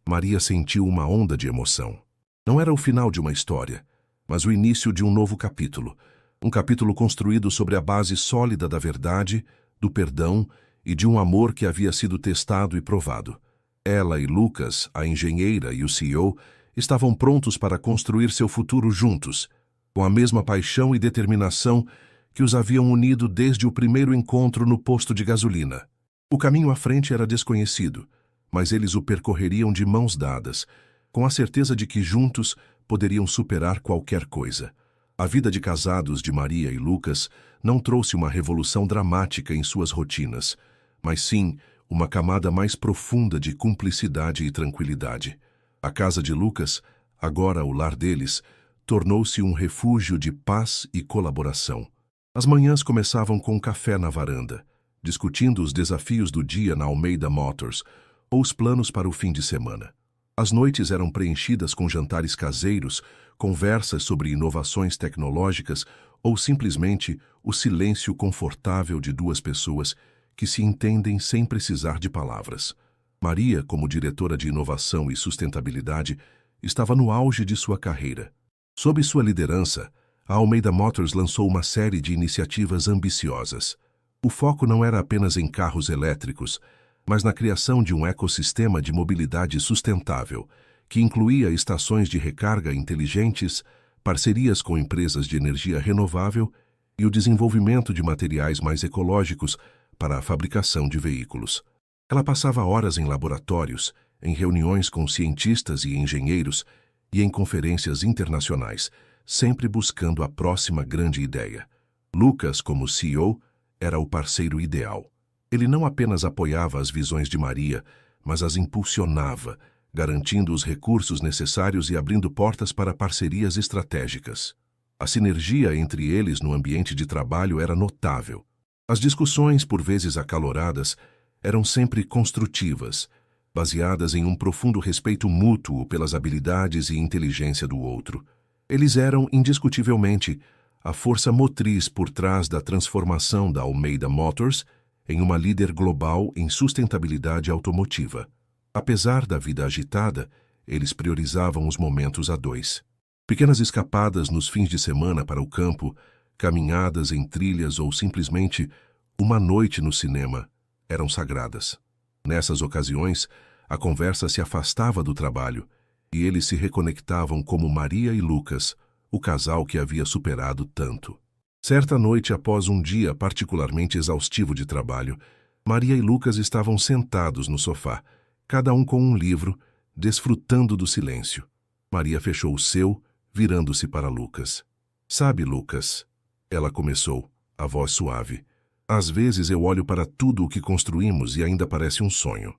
Maria sentiu uma onda de emoção. Não era o final de uma história, mas o início de um novo capítulo, um capítulo construído sobre a base sólida da verdade, do perdão e de um amor que havia sido testado e provado. Ela e Lucas, a engenheira e o CEO, estavam prontos para construir seu futuro juntos, com a mesma paixão e determinação que os haviam unido desde o primeiro encontro no posto de gasolina. O caminho à frente era desconhecido, mas eles o percorreriam de mãos dadas, com a certeza de que juntos poderiam superar qualquer coisa. A vida de casados de Maria e Lucas não trouxe uma revolução dramática em suas rotinas, mas sim uma camada mais profunda de cumplicidade e tranquilidade. A casa de Lucas, agora o lar deles, tornou-se um refúgio de paz e colaboração. As manhãs começavam com café na varanda, discutindo os desafios do dia na Almeida Motors ou os planos para o fim de semana. As noites eram preenchidas com jantares caseiros, conversas sobre inovações tecnológicas ou simplesmente o silêncio confortável de duas pessoas que se entendem sem precisar de palavras. Maria, como diretora de inovação e sustentabilidade, estava no auge de sua carreira. Sob sua liderança, a Almeida Motors lançou uma série de iniciativas ambiciosas. O foco não era apenas em carros elétricos, mas na criação de um ecossistema de mobilidade sustentável, que incluía estações de recarga inteligentes, parcerias com empresas de energia renovável e o desenvolvimento de materiais mais ecológicos para a fabricação de veículos. Ela passava horas em laboratórios, em reuniões com cientistas e engenheiros e em conferências internacionais, sempre buscando a próxima grande ideia. Lucas, como CEO, era o parceiro ideal. Ele não apenas apoiava as visões de Maria, mas as impulsionava, garantindo os recursos necessários e abrindo portas para parcerias estratégicas. A sinergia entre eles no ambiente de trabalho era notável. As discussões, por vezes acaloradas, eram sempre construtivas, baseadas em um profundo respeito mútuo pelas habilidades e inteligência do outro. Eles eram, indiscutivelmente, a força motriz por trás da transformação da Almeida Motors em uma líder global em sustentabilidade automotiva. Apesar da vida agitada, eles priorizavam os momentos a dois. Pequenas escapadas nos fins de semana para o campo, caminhadas em trilhas ou simplesmente uma noite no cinema eram sagradas. Nessas ocasiões, a conversa se afastava do trabalho e eles se reconectavam como Maria e Lucas, o casal que havia superado tanto. Certa noite, após um dia particularmente exaustivo de trabalho, Maria e Lucas estavam sentados no sofá, cada um com um livro, desfrutando do silêncio. Maria fechou o seu, virando-se para Lucas. "Sabe, Lucas," ela começou, a voz suave, "às vezes eu olho para tudo o que construímos e ainda parece um sonho.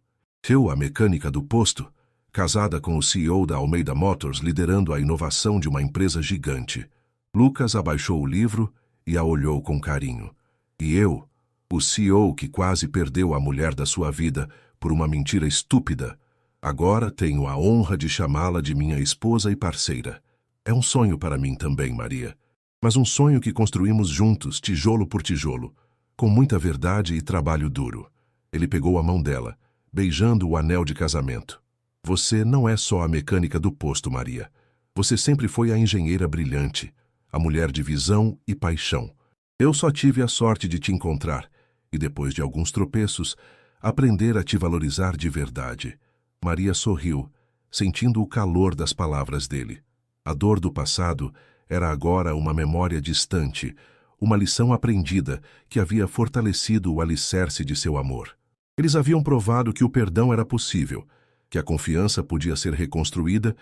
Eu, a mecânica do posto, casada com o CEO da Almeida Motors, liderando a inovação de uma empresa gigante." Lucas abaixou o livro e a olhou com carinho. "E eu, o CEO que quase perdeu a mulher da sua vida por uma mentira estúpida, agora tenho a honra de chamá-la de minha esposa e parceira. É um sonho para mim também, Maria. Mas um sonho que construímos juntos, tijolo por tijolo, com muita verdade e trabalho duro." Ele pegou a mão dela, beijando o anel de casamento. "Você não é só a mecânica do posto, Maria. Você sempre foi a engenheira brilhante, a mulher de visão e paixão. Eu só tive a sorte de te encontrar e, depois de alguns tropeços, aprender a te valorizar de verdade." Maria sorriu, sentindo o calor das palavras dele. A dor do passado era agora uma memória distante, uma lição aprendida que havia fortalecido o alicerce de seu amor. Eles haviam provado que o perdão era possível, que a confiança podia ser reconstruída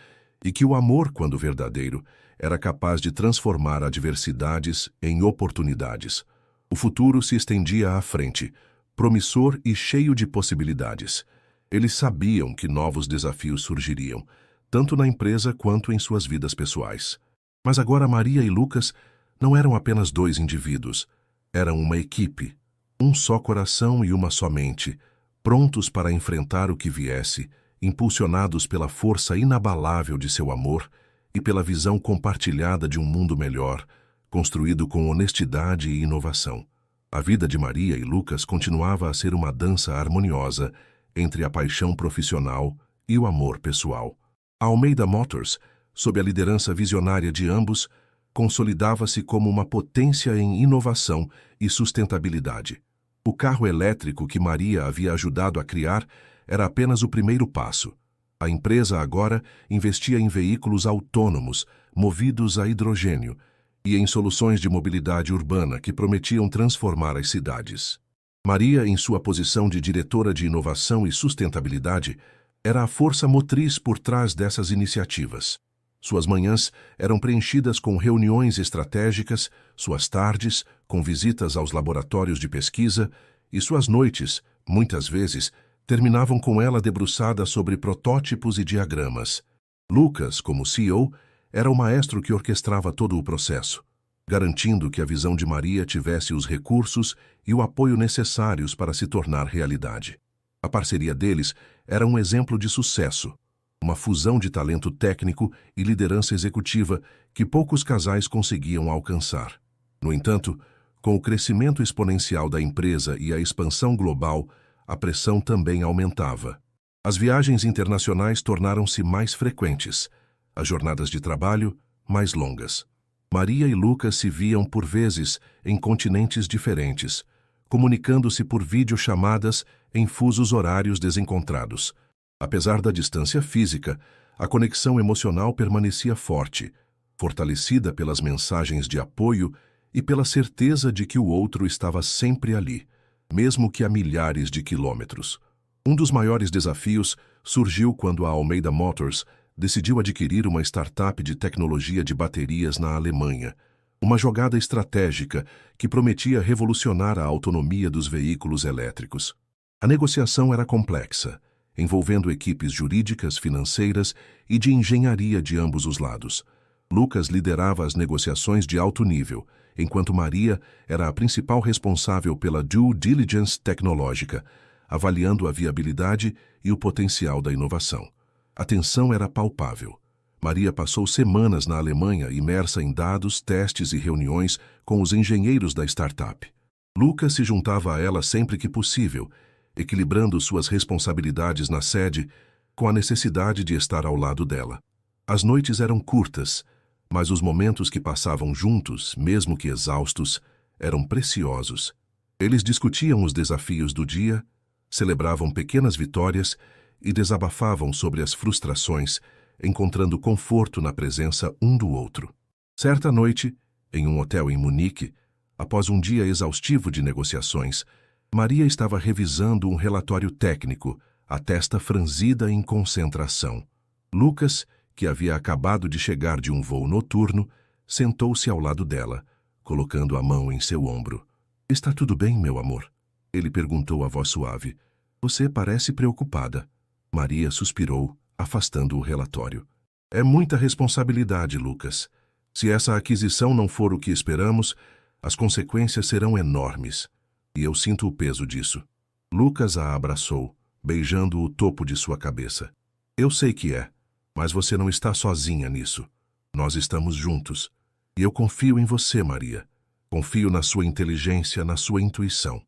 e que o amor, quando verdadeiro, era capaz de transformar adversidades em oportunidades. O futuro se estendia à frente, promissor e cheio de possibilidades. Eles sabiam que novos desafios surgiriam, tanto na empresa quanto em suas vidas pessoais. Mas agora Maria e Lucas não eram apenas dois indivíduos, eram uma equipe, um só coração e uma só mente, prontos para enfrentar o que viesse, impulsionados pela força inabalável de seu amor e pela visão compartilhada de um mundo melhor, construído com honestidade e inovação. A vida de Maria e Lucas continuava a ser uma dança harmoniosa entre a paixão profissional e o amor pessoal. A Almeida Motors, sob a liderança visionária de ambos, consolidava-se como uma potência em inovação e sustentabilidade. O carro elétrico que Maria havia ajudado a criar era apenas o primeiro passo. A empresa agora investia em veículos autônomos, movidos a hidrogênio, e em soluções de mobilidade urbana que prometiam transformar as cidades. Maria, em sua posição de diretora de inovação e sustentabilidade, era a força motriz por trás dessas iniciativas. Suas manhãs eram preenchidas com reuniões estratégicas, suas tardes com visitas aos laboratórios de pesquisa e suas noites, muitas vezes, terminavam com ela debruçada sobre protótipos e diagramas. Lucas, como CEO, era o maestro que orquestrava todo o processo, garantindo que a visão de Maria tivesse os recursos e o apoio necessários para se tornar realidade. A parceria deles era um exemplo de sucesso, uma fusão de talento técnico e liderança executiva que poucos casais conseguiam alcançar. No entanto, com o crescimento exponencial da empresa e a expansão global, a pressão também aumentava. As viagens internacionais tornaram-se mais frequentes, as jornadas de trabalho mais longas. Maria e Lucas se viam por vezes em continentes diferentes, comunicando-se por videochamadas em fusos horários desencontrados. Apesar da distância física, a conexão emocional permanecia forte, fortalecida pelas mensagens de apoio e pela certeza de que o outro estava sempre ali, mesmo que a milhares de quilômetros. Um dos maiores desafios surgiu quando a Almeida Motors decidiu adquirir uma startup de tecnologia de baterias na Alemanha, uma jogada estratégica que prometia revolucionar a autonomia dos veículos elétricos. A negociação era complexa, envolvendo equipes jurídicas, financeiras e de engenharia de ambos os lados. Lucas liderava as negociações de alto nível, enquanto Maria era a principal responsável pela due diligence tecnológica, avaliando a viabilidade e o potencial da inovação. A tensão era palpável. Maria passou semanas na Alemanha imersa em dados, testes e reuniões com os engenheiros da startup. Lucas se juntava a ela sempre que possível, equilibrando suas responsabilidades na sede com a necessidade de estar ao lado dela. As noites eram curtas, mas os momentos que passavam juntos, mesmo que exaustos, eram preciosos. Eles discutiam os desafios do dia, celebravam pequenas vitórias e desabafavam sobre as frustrações, encontrando conforto na presença um do outro. Certa noite, em um hotel em Munique, após um dia exaustivo de negociações, Maria estava revisando um relatório técnico, a testa franzida em concentração. Lucas, que havia acabado de chegar de um voo noturno, sentou-se ao lado dela, colocando a mão em seu ombro. "Está tudo bem, meu amor?" Ele perguntou a voz suave. "Você parece preocupada." Maria suspirou, afastando o relatório. "É muita responsabilidade, Lucas. Se essa aquisição não for o que esperamos, as consequências serão enormes. E eu sinto o peso disso." Lucas a abraçou, beijando o topo de sua cabeça. "Eu sei que é, mas você não está sozinha nisso. Nós estamos juntos. E eu confio em você, Maria. Confio na sua inteligência, na sua intuição.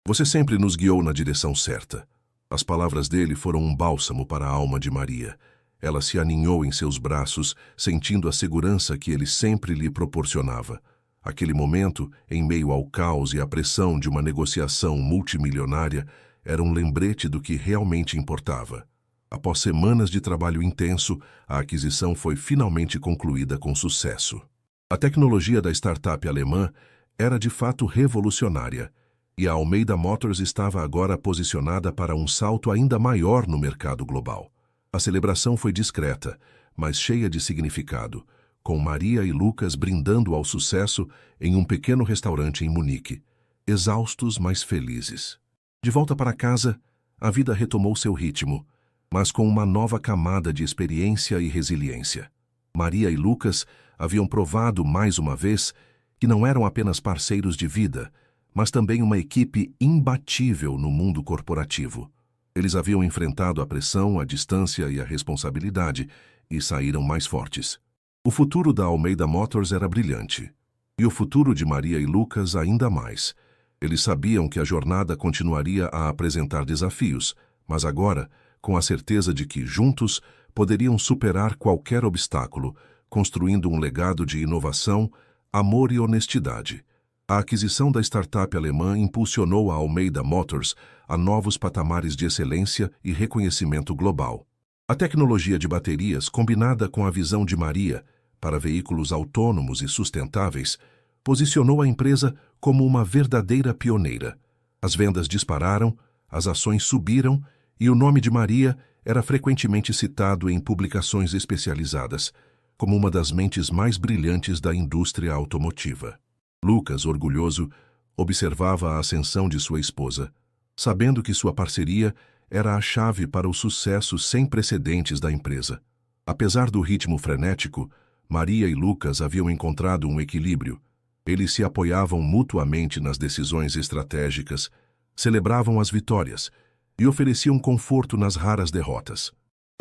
Você sempre nos guiou na direção certa." As palavras dele foram um bálsamo para a alma de Maria. Ela se aninhou em seus braços, sentindo a segurança que ele sempre lhe proporcionava. Aquele momento, em meio ao caos e à pressão de uma negociação multimilionária, era um lembrete do que realmente importava. Após semanas de trabalho intenso, a aquisição foi finalmente concluída com sucesso. A tecnologia da startup alemã era de fato revolucionária, e a Almeida Motors estava agora posicionada para um salto ainda maior no mercado global. A celebração foi discreta, mas cheia de significado, com Maria e Lucas brindando ao sucesso em um pequeno restaurante em Munique, exaustos, mas felizes. De volta para casa, a vida retomou seu ritmo, mas com uma nova camada de experiência e resiliência. Maria e Lucas haviam provado mais uma vez que não eram apenas parceiros de vida, mas também uma equipe imbatível no mundo corporativo. Eles haviam enfrentado a pressão, a distância e a responsabilidade e saíram mais fortes. O futuro da Almeida Motors era brilhante, e o futuro de Maria e Lucas ainda mais. Eles sabiam que a jornada continuaria a apresentar desafios, mas agora, com a certeza de que, juntos, poderiam superar qualquer obstáculo, construindo um legado de inovação, amor e honestidade. A aquisição da startup alemã impulsionou a Almeida Motors a novos patamares de excelência e reconhecimento global. A tecnologia de baterias, combinada com a visão de Maria para veículos autônomos e sustentáveis, posicionou a empresa como uma verdadeira pioneira. As vendas dispararam, as ações subiram e o nome de Maria era frequentemente citado em publicações especializadas, como uma das mentes mais brilhantes da indústria automotiva. Lucas, orgulhoso, observava a ascensão de sua esposa, sabendo que sua parceria era a chave para o sucesso sem precedentes da empresa. Apesar do ritmo frenético, Maria e Lucas haviam encontrado um equilíbrio. Eles se apoiavam mutuamente nas decisões estratégicas, celebravam as vitórias e ofereciam conforto nas raras derrotas.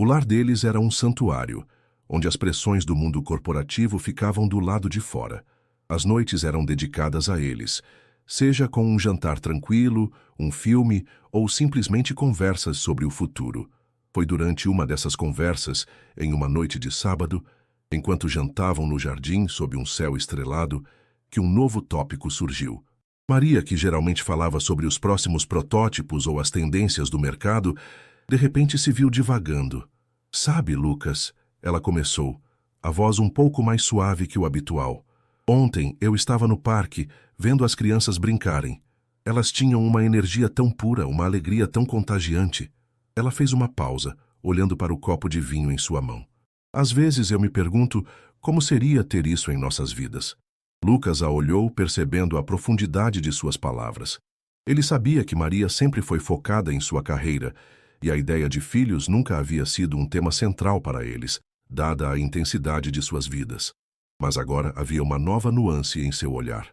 O lar deles era um santuário, onde as pressões do mundo corporativo ficavam do lado de fora. As noites eram dedicadas a eles, seja com um jantar tranquilo, um filme ou simplesmente conversas sobre o futuro. Foi durante uma dessas conversas, em uma noite de sábado, enquanto jantavam no jardim sob um céu estrelado, que um novo tópico surgiu. Maria, que geralmente falava sobre os próximos protótipos ou as tendências do mercado, de repente se viu divagando. "Sabe, Lucas," ela começou, a voz um pouco mais suave que o habitual. "Ontem eu estava no parque, vendo as crianças brincarem. Elas tinham uma energia tão pura, uma alegria tão contagiante." Ela fez uma pausa, olhando para o copo de vinho em sua mão. "Às vezes eu me pergunto como seria ter isso em nossas vidas." Lucas a olhou, percebendo a profundidade de suas palavras. Ele sabia que Maria sempre foi focada em sua carreira, e a ideia de filhos nunca havia sido um tema central para eles, dada a intensidade de suas vidas. Mas agora havia uma nova nuance em seu olhar.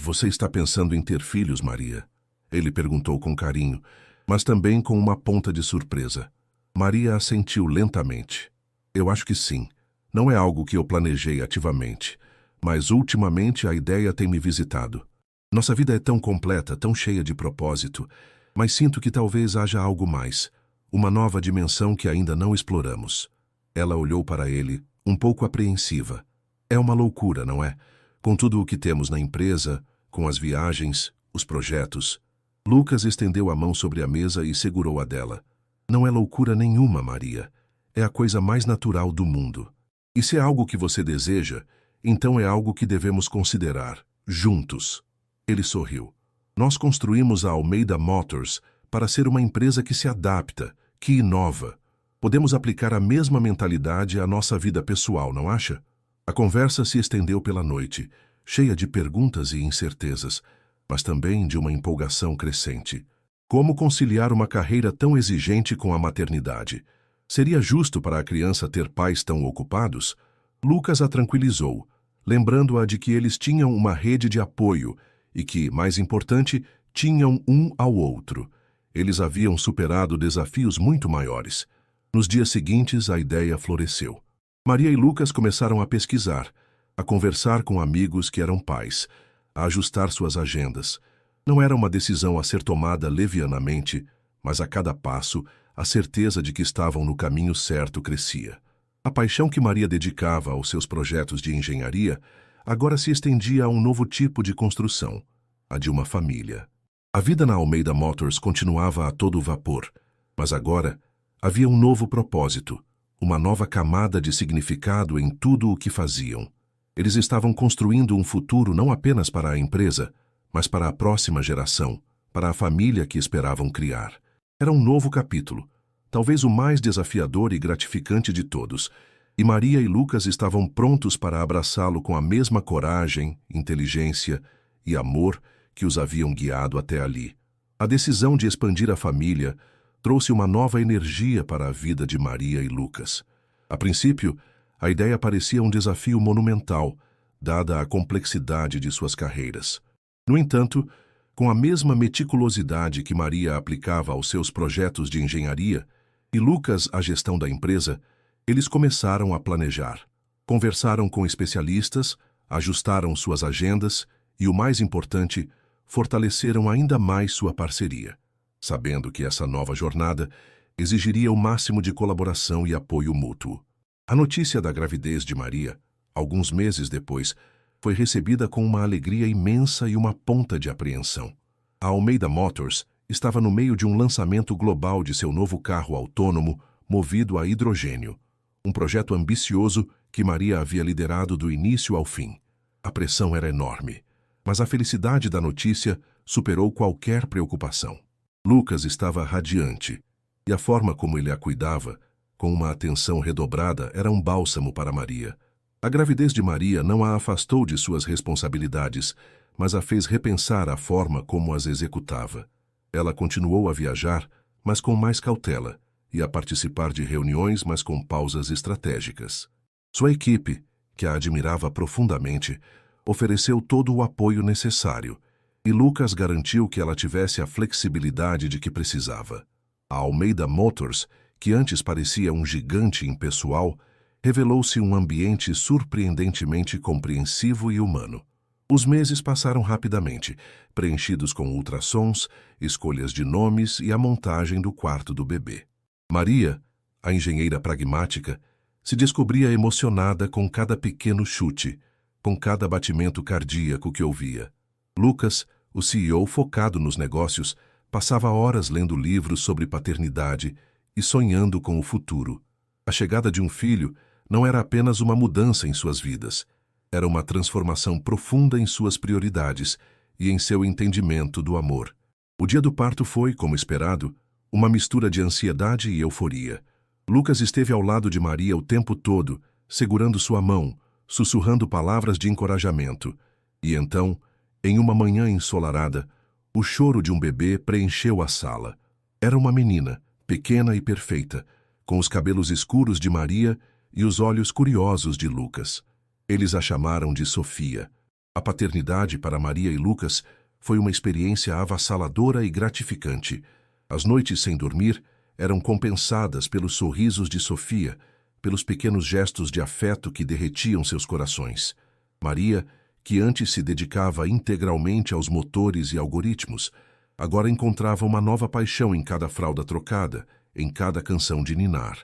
"Você está pensando em ter filhos, Maria?" Ele perguntou com carinho, mas também com uma ponta de surpresa. Maria assentiu lentamente. "Eu acho que sim. Não é algo que eu planejei ativamente, mas ultimamente a ideia tem me visitado. Nossa vida é tão completa, tão cheia de propósito, Mas sinto que talvez haja algo mais, uma nova dimensão que ainda não exploramos. Ela olhou para ele, um pouco apreensiva. É uma loucura, não é? Com tudo o que temos na empresa, com as viagens, os projetos. Lucas estendeu a mão sobre a mesa e segurou a dela. Não é loucura nenhuma, Maria. É a coisa mais natural do mundo. E se é algo que você deseja, então é algo que devemos considerar, juntos. Ele sorriu. Nós construímos a Almeida Motors para ser uma empresa que se adapta, que inova. Podemos aplicar a mesma mentalidade à nossa vida pessoal, não acha? A conversa se estendeu pela noite, cheia de perguntas e incertezas, mas também de uma empolgação crescente. Como conciliar uma carreira tão exigente com a maternidade? Seria justo para a criança ter pais tão ocupados? Lucas a tranquilizou, lembrando-a de que eles tinham uma rede de apoio e que, mais importante, tinham um ao outro. Eles haviam superado desafios muito maiores. Nos dias seguintes, a ideia floresceu. Maria e Lucas começaram a pesquisar, a conversar com amigos que eram pais, a ajustar suas agendas. Não era uma decisão a ser tomada levianamente, mas a cada passo, a certeza de que estavam no caminho certo crescia. A paixão que Maria dedicava aos seus projetos de engenharia agora se estendia a um novo tipo de construção, a de uma família. A vida na Almeida Motors continuava a todo vapor, mas agora havia um novo propósito, uma nova camada de significado em tudo o que faziam. Eles estavam construindo um futuro não apenas para a empresa, mas para a próxima geração, para a família que esperavam criar. Era um novo capítulo, talvez o mais desafiador e gratificante de todos, e Maria e Lucas estavam prontos para abraçá-lo com a mesma coragem, inteligência e amor que os haviam guiado até ali. A decisão de expandir a família trouxe uma nova energia para a vida de Maria e Lucas. A princípio, a ideia parecia um desafio monumental, dada a complexidade de suas carreiras. No entanto, com a mesma meticulosidade que Maria aplicava aos seus projetos de engenharia e Lucas à gestão da empresa, eles começaram a planejar. Conversaram com especialistas, ajustaram suas agendas e, o mais importante, fortaleceram ainda mais sua parceria, sabendo que essa nova jornada exigiria o máximo de colaboração e apoio mútuo. A notícia da gravidez de Maria, alguns meses depois, foi recebida com uma alegria imensa e uma ponta de apreensão. A Almeida Motors estava no meio de um lançamento global de seu novo carro autônomo movido a hidrogênio, um projeto ambicioso que Maria havia liderado do início ao fim. A pressão era enorme, mas a felicidade da notícia superou qualquer preocupação. Lucas estava radiante, e a forma como ele a cuidava, com uma atenção redobrada, era um bálsamo para Maria. A gravidez de Maria não a afastou de suas responsabilidades, mas a fez repensar a forma como as executava. Ela continuou a viajar, mas com mais cautela, e a participar de reuniões, mas com pausas estratégicas. Sua equipe, que a admirava profundamente, ofereceu todo o apoio necessário, e Lucas garantiu que ela tivesse a flexibilidade de que precisava. A Almeida Motors, que antes parecia um gigante impessoal, revelou-se um ambiente surpreendentemente compreensivo e humano. Os meses passaram rapidamente, preenchidos com ultrassons, escolhas de nomes e a montagem do quarto do bebê. Maria, a engenheira pragmática, se descobria emocionada com cada pequeno chute, com cada batimento cardíaco que ouvia. Lucas, o CEO focado nos negócios, passava horas lendo livros sobre paternidade e sonhando com o futuro. A chegada de um filho não era apenas uma mudança em suas vidas, era uma transformação profunda em suas prioridades e em seu entendimento do amor. O dia do parto foi, como esperado, uma mistura de ansiedade e euforia. Lucas esteve ao lado de Maria o tempo todo, segurando sua mão, sussurrando palavras de encorajamento. E então, em uma manhã ensolarada, o choro de um bebê preencheu a sala. Era uma menina, pequena e perfeita, com os cabelos escuros de Maria e os olhos curiosos de Lucas. Eles a chamaram de Sofia. A paternidade para Maria e Lucas foi uma experiência avassaladora e gratificante. As noites sem dormir eram compensadas pelos sorrisos de Sofia, pelos pequenos gestos de afeto que derretiam seus corações. Maria, que antes se dedicava integralmente aos motores e algoritmos, agora encontrava uma nova paixão em cada fralda trocada, em cada canção de ninar.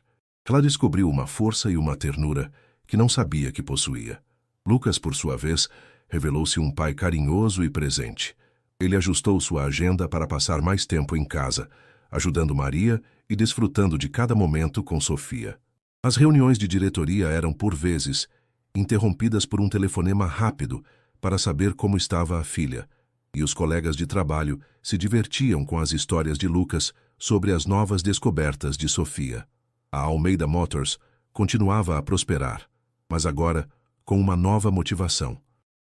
Ela descobriu uma força e uma ternura que não sabia que possuía. Lucas, por sua vez, revelou-se um pai carinhoso e presente. Ele ajustou sua agenda para passar mais tempo em casa, ajudando Maria e desfrutando de cada momento com Sofia. As reuniões de diretoria eram, por vezes, interrompidas por um telefonema rápido para saber como estava a filha, e os colegas de trabalho se divertiam com as histórias de Lucas sobre as novas descobertas de Sofia. A Almeida Motors continuava a prosperar, mas agora com uma nova motivação.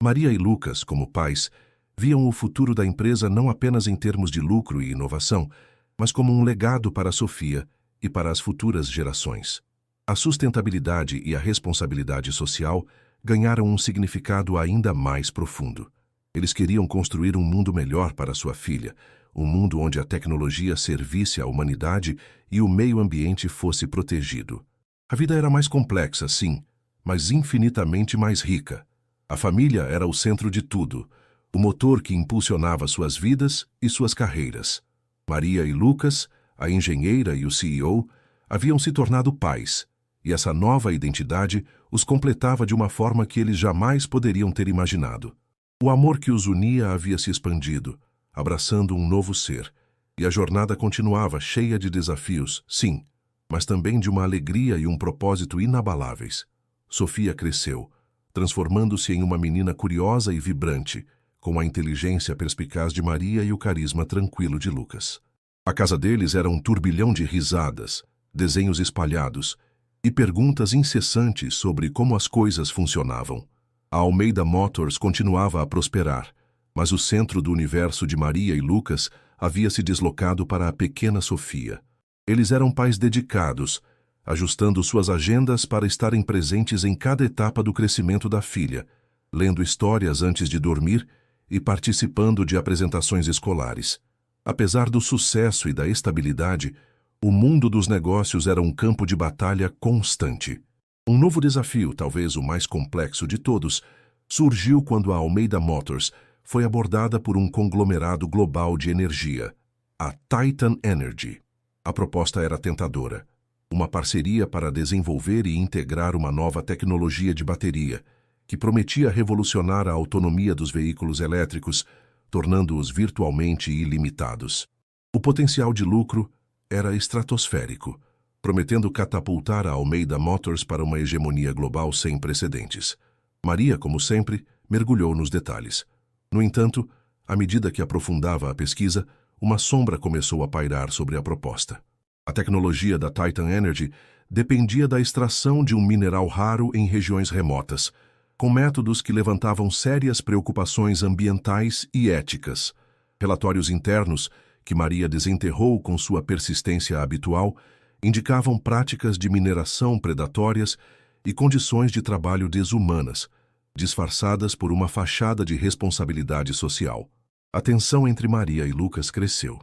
Maria e Lucas, como pais, viam o futuro da empresa não apenas em termos de lucro e inovação, mas como um legado para Sofia e para as futuras gerações. A sustentabilidade e a responsabilidade social ganharam um significado ainda mais profundo. Eles queriam construir um mundo melhor para sua filha, um mundo onde a tecnologia servisse à humanidade e o meio ambiente fosse protegido. A vida era mais complexa, sim, mas infinitamente mais rica. A família era o centro de tudo, o motor que impulsionava suas vidas e suas carreiras. Maria e Lucas, a engenheira e o CEO, haviam se tornado pais, e essa nova identidade os completava de uma forma que eles jamais poderiam ter imaginado. O amor que os unia havia se expandido, abraçando um novo ser, e a jornada continuava cheia de desafios, sim, mas também de uma alegria e um propósito inabaláveis. Sofia cresceu, transformando-se em uma menina curiosa e vibrante, com a inteligência perspicaz de Maria e o carisma tranquilo de Lucas. A casa deles era um turbilhão de risadas, desenhos espalhados e perguntas incessantes sobre como as coisas funcionavam. A Almeida Motors continuava a prosperar, mas o centro do universo de Maria e Lucas havia se deslocado para a pequena Sofia. Eles eram pais dedicados, ajustando suas agendas para estarem presentes em cada etapa do crescimento da filha, lendo histórias antes de dormir e participando de apresentações escolares. Apesar do sucesso e da estabilidade, o mundo dos negócios era um campo de batalha constante. Um novo desafio, talvez o mais complexo de todos, surgiu quando a Almeida Motors foi abordada por um conglomerado global de energia, a Titan Energy. A proposta era tentadora. Uma parceria para desenvolver e integrar uma nova tecnologia de bateria, que prometia revolucionar a autonomia dos veículos elétricos, tornando-os virtualmente ilimitados. O potencial de lucro era estratosférico, prometendo catapultar a Almeida Motors para uma hegemonia global sem precedentes. Maria, como sempre, mergulhou nos detalhes. No entanto, à medida que aprofundava a pesquisa, uma sombra começou a pairar sobre a proposta. A tecnologia da Titan Energy dependia da extração de um mineral raro em regiões remotas, com métodos que levantavam sérias preocupações ambientais e éticas. Relatórios internos, que Maria desenterrou com sua persistência habitual, indicavam práticas de mineração predatórias e condições de trabalho desumanas, disfarçadas por uma fachada de responsabilidade social. A tensão entre Maria e Lucas cresceu.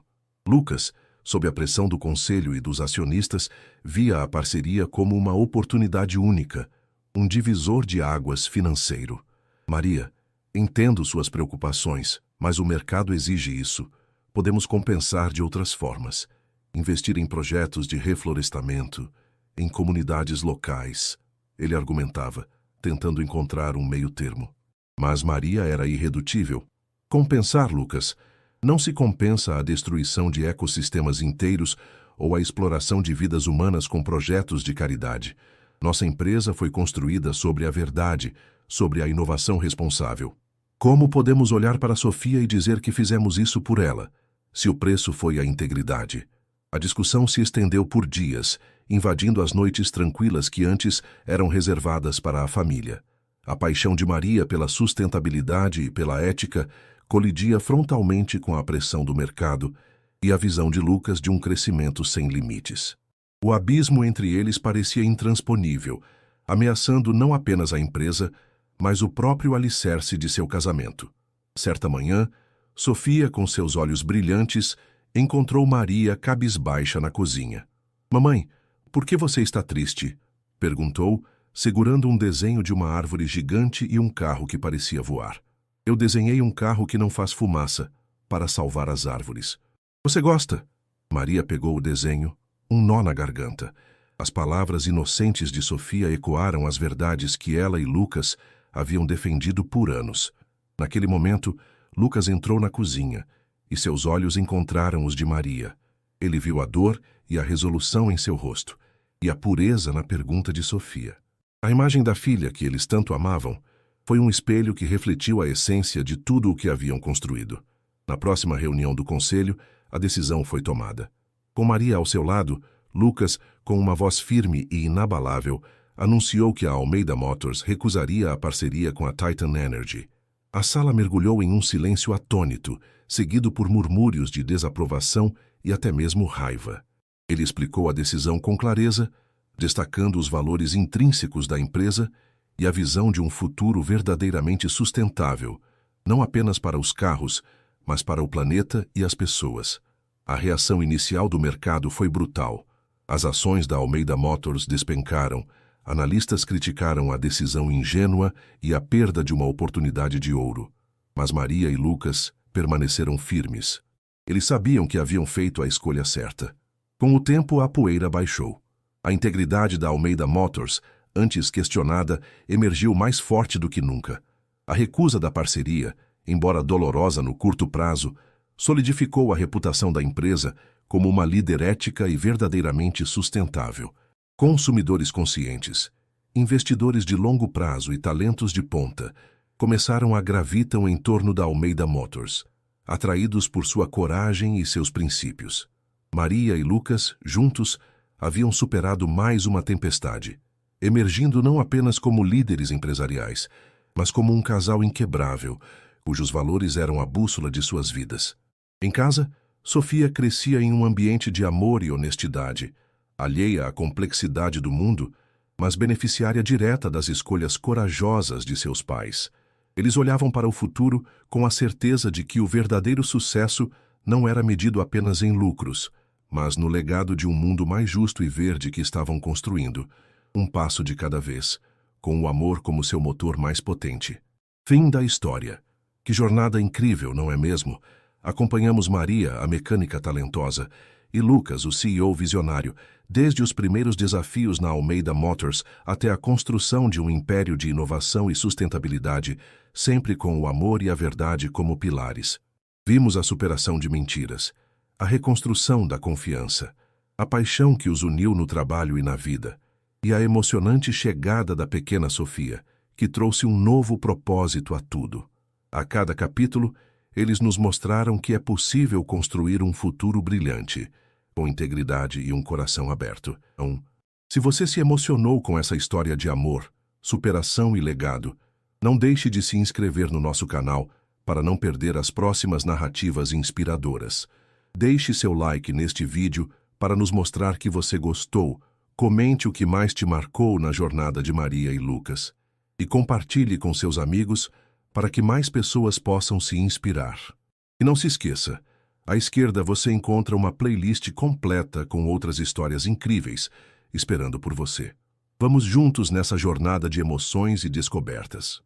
Lucas, sob a pressão do conselho e dos acionistas, via a parceria como uma oportunidade única, um divisor de águas financeiro. Maria, entendo suas preocupações, mas o mercado exige isso. Podemos compensar de outras formas. Investir em projetos de reflorestamento, em comunidades locais, ele argumentava, tentando encontrar um meio-termo. Mas Maria era irredutível. Compensar, Lucas, não se compensa a destruição de ecossistemas inteiros ou a exploração de vidas humanas com projetos de caridade. Nossa empresa foi construída sobre a verdade, sobre a inovação responsável. Como podemos olhar para Sofia e dizer que fizemos isso por ela, se o preço foi a integridade? A discussão se estendeu por dias, invadindo as noites tranquilas que antes eram reservadas para a família. A paixão de Maria pela sustentabilidade e pela ética colidia frontalmente com a pressão do mercado e a visão de Lucas de um crescimento sem limites. O abismo entre eles parecia intransponível, ameaçando não apenas a empresa, mas o próprio alicerce de seu casamento. Certa manhã, Sofia, com seus olhos brilhantes, encontrou Maria cabisbaixa na cozinha. "Mamãe, por que você está triste?" perguntou, segurando um desenho de uma árvore gigante e um carro que parecia voar. "Eu desenhei um carro que não faz fumaça", para salvar as árvores. Você gosta? Maria pegou o desenho, um nó na garganta. As palavras inocentes de Sofia ecoaram as verdades que ela e Lucas haviam defendido por anos. Naquele momento, Lucas entrou na cozinha e seus olhos encontraram os de Maria. Ele viu a dor e a resolução em seu rosto, e a pureza na pergunta de Sofia. A imagem da filha que eles tanto amavam foi um espelho que refletiu a essência de tudo o que haviam construído. Na próxima reunião do conselho, a decisão foi tomada. Com Maria ao seu lado, Lucas, com uma voz firme e inabalável, anunciou que a Almeida Motors recusaria a parceria com a Titan Energy. A sala mergulhou em um silêncio atônito, seguido por murmúrios de desaprovação e até mesmo raiva. Ele explicou a decisão com clareza, destacando os valores intrínsecos da empresa e a visão de um futuro verdadeiramente sustentável, não apenas para os carros, mas para o planeta e as pessoas. A reação inicial do mercado foi brutal. As ações da Almeida Motors despencaram, analistas criticaram a decisão ingênua e a perda de uma oportunidade de ouro. Mas Maria e Lucas permaneceram firmes. Eles sabiam que haviam feito a escolha certa. Com o tempo, a poeira baixou. A integridade da Almeida Motors, antes questionada, emergiu mais forte do que nunca. A recusa da parceria, embora dolorosa no curto prazo, solidificou a reputação da empresa como uma líder ética e verdadeiramente sustentável. Consumidores conscientes, investidores de longo prazo e talentos de ponta começaram a gravitar em torno da Almeida Motors, atraídos por sua coragem e seus princípios. Maria e Lucas, juntos, haviam superado mais uma tempestade, emergindo não apenas como líderes empresariais, mas como um casal inquebrável, cujos valores eram a bússola de suas vidas. Em casa, Sofia crescia em um ambiente de amor e honestidade, alheia à complexidade do mundo, mas beneficiária direta das escolhas corajosas de seus pais. Eles olhavam para o futuro com a certeza de que o verdadeiro sucesso não era medido apenas em lucros, mas no legado de um mundo mais justo e verde que estavam construindo, um passo de cada vez, com o amor como seu motor mais potente. Fim da história. Que jornada incrível, não é mesmo? Acompanhamos Maria, a mecânica talentosa, e Lucas, o CEO visionário, desde os primeiros desafios na Almeida Motors até a construção de um império de inovação e sustentabilidade, sempre com o amor e a verdade como pilares. Vimos a superação de mentiras, a reconstrução da confiança, a paixão que os uniu no trabalho e na vida, e a emocionante chegada da pequena Sofia, que trouxe um novo propósito a tudo. A cada capítulo, eles nos mostraram que é possível construir um futuro brilhante, com integridade e um coração aberto. Então, se você se emocionou com essa história de amor, superação e legado, não deixe de se inscrever no nosso canal para não perder as próximas narrativas inspiradoras. Deixe seu like neste vídeo para nos mostrar que você gostou, comente o que mais te marcou na jornada de Maria e Lucas e compartilhe com seus amigos para que mais pessoas possam se inspirar. E não se esqueça, à esquerda você encontra uma playlist completa com outras histórias incríveis esperando por você. Vamos juntos nessa jornada de emoções e descobertas.